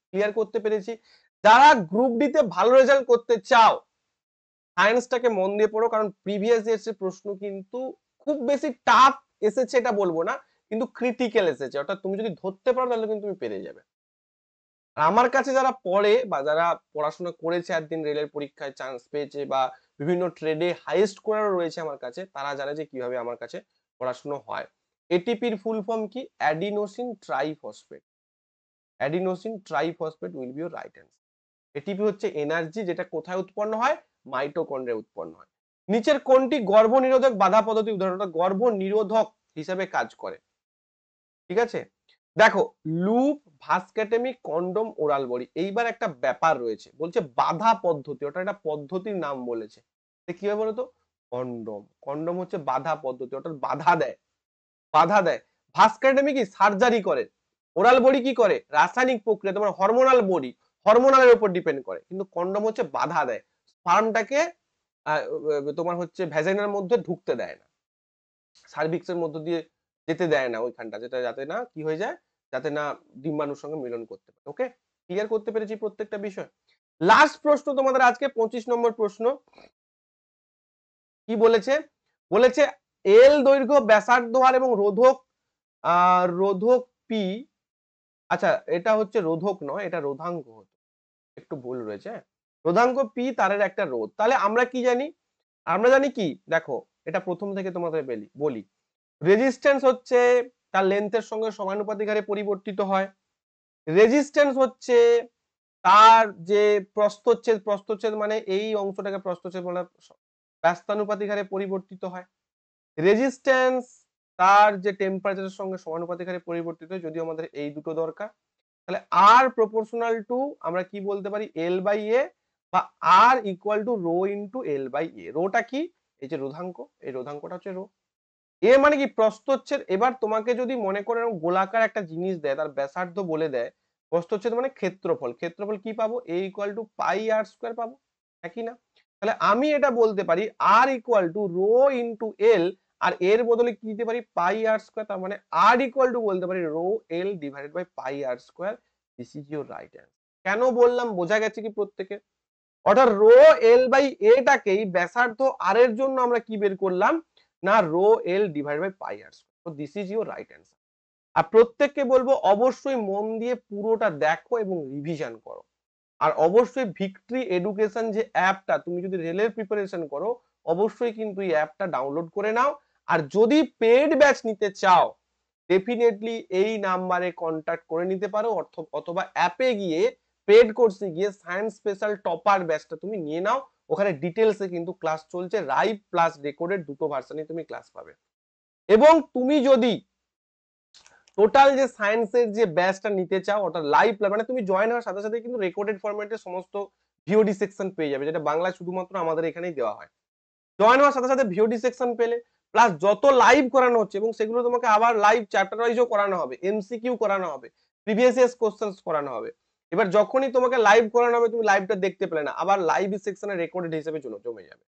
[SPEAKER 1] ক্লিয়ার করতে পেরেছি? যারা গ্রুপ ডি তে ভালো রেজাল্ট করতে চাও, সায়েন্সটাকে মন দিয়ে পড়ো, কারণ প্রিভিয়াস ইয়ার্স প্রশ্ন কিন্তু খুব বেশি টাফ এসেছে এটা বলবো না, কিন্তু ক্রিটিক্যাল এসেছে। অর্থাৎ তুমি যদি ধরতে পারো তাহলে কিন্তু তুমি পেরে যাবে। আর আমার কাছে যারা পড়ে বা যারা পড়াশোনা করেছে একদিন রেলের পরীক্ষায় চান্স পেয়েছে বা বিভিন্ন ট্রেডে হাইয়েস্ট স্কোরার রয়েছে আমার কাছে, তারা জানে যে কিভাবে আমার কাছে পড়াশোনা হয়। এটিপির ফুল ফর্ম কি? Adenosine triphosphate. Adenosine triphosphate will be your right answer. ATP হচ্ছে এনার্জি, যেটা কোথায় উৎপন্ন হয়? মাইটোকন্ড্রিয়ায় উৎপন্ন হয়। নিচের কোনটি গর্ভনিরোধক বাধা পদ্ধতি উদাহরণ? গর্ভনিরোধক হিসেবে কাজ করে। ঠিক আছে, দেখো লুপ, ভাস্কেটেমি, কন্ডম, ওরাল বডি। এইবার একটা ব্যাপার রয়েছে, বলছে বাধা পদ্ধতি, ওটা একটা পদ্ধতির নাম বলেছে। কি হবে বলতো? কন্ডম। কন্ডম হচ্ছে বাধা পদ্ধতি, অর্থাৎ বাধা দেয়, বাধা দেয়। ভাস্কেটেমি কি? সার্জারি করে। ওরাল বডি কি করে? রাসায়নিক প্রক্রিয়া, তোমার হরমোনাল বডি, হরমোনালের উপর ডিপেন্ড করে। কিন্তু কন্ডম হচ্ছে বাধা দেয়, স্পার্মটাকে তোমার হচ্ছে ভ্যাজাইনার মধ্যে ঢুকতে দেয় না, সার্ভিক্সের মধ্য দিয়ে যেতে দেয় না ওইখানটা, যেটা যাতে না কি হয়ে যায়, যাতে না ডিম্বাণুর সঙ্গে মিলন করতে পারে। ওকে, ক্লিয়ার করতে পেরেছি প্রত্যেকটা বিষয়। লাস্ট প্রশ্ন তোমাদের আজকে 25 নম্বর প্রশ্ন। কি বলেছে? বলেছে এল দৈর্ঘ্য, ব্যাসার্ধ আর এবং রোধক, রোধক পি, আচ্ছা এটা হচ্ছে রোধক নয়, এটা রোধাঙ্ক হতো, একটু ভুল রয়েছে, হ্যাঁ? রোধাঙ্ক পি তারের একটা রোধ। তাহলে আমরা কি জানি? আমরা জানি কি, দেখো এটা প্রথম থেকে তোমাদের বলি, রেজিস্ট্যান্স হচ্ছে তার লেন্থের সঙ্গে সমানুপাতিক হারে পরিবর্তিত হয়। রেজিস্ট্যান্স হচ্ছে তার যে প্রস্থচ্ছেদ, প্রস্থচ্ছেদ মানে এই অংশটাকে প্রস্থচ্ছেদ বলা, ব্যস্তানুপাতিক হারে পরিবর্তিত হয়। রেজিস্ট্যান্স তার যে টেম্পারেচারের সঙ্গে সমানুপাতিক হারে পরিবর্তিত হয়, যদিও আমাদের এই দুটো দরকার। তাহলে আর প্রপোর্শনাল টু আমরা কি বলতে পারি? এল বাই এ, বা R equal to rho into L by A. রোটা কি? এই যে রোধাঙ্ক, এই রোধাঙ্কটা হচ্ছে রো। এ মানে কি? প্রস্থচ্ছেদ। এবার তোমাকে যদি মনে করে গোলাকার একটা জিনিস দেয়, তার ব্যাসার্ধ বলে দেয়, প্রস্থচ্ছেদ মানে ক্ষেত্রফল, ক্ষেত্রফল কি পাবো? A equal to pi R square পাবো, একই না? তাহলে আমি এটা বলতে পারি R equal to rho into L, R এর বদলে কি দিতে পারি? Pi R square. তার মানে আর ইকুয়াল টু বলতে পারি rho L divided by pi R square. This is your right answer. কেন বললাম বোঝা গেছে কি প্রত্যেকে? অর্থাৎ রো এল বাই এটাকেই ব্যাসার্ধ আর এর জন্য আমরা কি বের করলাম না? Rho L divide by pi R square. তো this is your right answer. আর প্রত্যেককে বলবো অবশ্যই মন দিয়ে পুরোটা দেখো এবং রিভিশন করো। আর অবশ্যই ভিক্টরি এডুকেশন যে অ্যাপটা, তুমি যদি রেলের প্রিপারেশন করো, অবশ্যই কিন্তু এই অ্যাপটা ডাউনলোড করে নাও। আর যদি পেড ব্যাচ নিতে চাও, ডেফিনেটলি এই নাম্বারে কন্ট্যাক্ট করে নিতে পারো, অথবা অ্যাপে গিয়ে পেড কোর্সে গিয়ে সায়েন্স স্পেশাল টপার ব্যাচটা তুমি নিয়ে নাও। ওখানে ডিটেলসে কিন্তু ক্লাস চলছে, লাইভ প্লাস রেকর্ডেড দুটো ভার্সনে তুমি ক্লাস পাবে। এবং তুমি যদি টোটাল যে সায়েন্সের যে ব্যাচটা নিতে চাও, ওটা লাইভ মানে তুমি জয়েন হওয়ার সাথে সাথে কিন্তু রেকর্ডেড ফরম্যাটে সমস্ত ভিওডি সেকশন পেয়ে যাবে, যেটা বাংলায় শুধুমাত্র আমাদের এখানেই দেওয়া হয়। জয়েন হওয়ার সাথে সাথে ভিওডি সেকশন পেলে, প্লাস যত লাইভ করানো হচ্ছে, এবং সেগুলো তোমাকে আবার লাইভ চ্যাপ্টার ওয়াইজও করানো হবে, এমসিকিউ করানো হবে, প্রিভিয়াস ইয়ার্স কোশ্চেন্স করানো হবে। এবার যখনই তোমাকে লাইভ করানো হবে, তুমি লাইভটা দেখতে পেলে না, আবার লাইভ সেকশনে রেকর্ডেড হিসেবে জমে যাবে।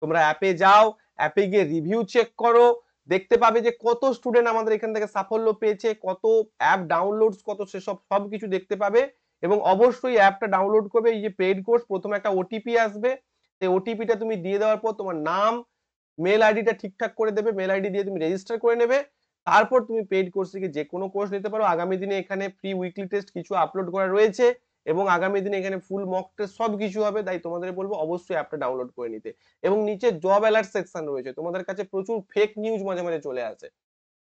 [SPEAKER 1] তোমরা অ্যাপে যাও, অ্যাপে গিয়ে রিভিউ চেক করো, দেখতে পাবে যে কত স্টুডেন্ট আমাদের এখান থেকে সাফল্য পেয়েছে, কত অ্যাপ ডাউনলোডস, কত সেসব সবকিছু দেখতে পাবে। এবং অবশ্যই অ্যাপটা ডাউনলোড করবে। এই যে পেইড কোর্স, প্রথমে একটা ওটিপি আসবে, সেই ওটিপিটা তুমি দিয়ে দেওয়ার পর তোমার নাম, মেল আইডিটা ঠিকঠাক করে দেবে, মেল আইডি দিয়ে তুমি রেজিস্টার করে নেবে। তারপর তুমি পেইড কোর্স থেকে যে কোনো কোর্স নিতে পারো। আগামী দিনে এখানে ফ্রি উইকলি টেস্ট কিছু আপলোড করা রয়েছে, এবং আগামী দিনে এখানে ফুল মক টেস্ট সব কিছু হবে। তাই তোমাদের বলবো অবশ্যই অ্যাপটা ডাউনলোড করে নিতে। এবং নিচে জব অ্যালার্ট সেকশন রয়েছে, তোমাদের কাছে প্রচুর ফেক নিউজ মাঝে মাঝে চলে আসে,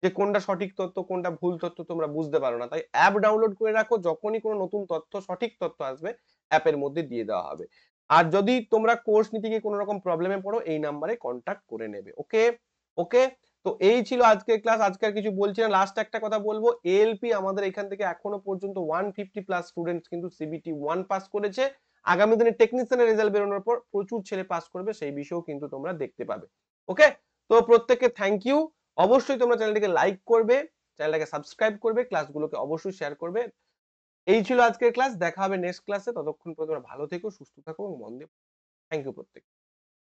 [SPEAKER 1] যে কোনটা সঠিক তথ্য কোনটা ভুল তথ্য তোমরা বুঝতে পারো না। তাই অ্যাপ ডাউনলোড করে রাখো, যখনই কোনো নতুন তথ্য, সঠিক তথ্য আসবে, অ্যাপের মধ্যে দিয়ে দেওয়া হবে। আর যদি তোমরা কোর্স নিতে গিয়ে কোনো রকম প্রবলেমে পড়ো, এই নাম্বারে কন্ট্যাক্ট করে নেবে। ওকে ওকে, তো এই ছিল আজকের ক্লাস। আজকে আর কিছু বলছি না, লাস্ট একটা কথা বলবো, এএলপি আমাদের এখান থেকে এখনো পর্যন্ত 150 প্লাস স্টুডেন্টস কিন্তু সিবিটি 1 পাস করেছে। আগামী দিনে টেকনিশিয়ানের রেজাল্ট বেরোনোর পর প্রচুর ছেলে পাস করবে, সেই বিষয়েও কিন্তু তোমরা দেখতে পাবে। ওকে, তো প্রত্যেককে থ্যাংক ইউ। অবশ্যই তোমরা চ্যানেলটিকে লাইক করবে, চ্যানেলটাকে সাবস্ক্রাইব করবে, ক্লাসগুলোকে অবশ্যই শেয়ার করবে। এই ছিল আজকের ক্লাস, দেখা হবে নেক্সট ক্লাসে। ততক্ষণ পর্যন্ত ভালো থেকো, সুস্থ থাকো এবং মন দিয়ে। থ্যাংক ইউ প্রত্যেক।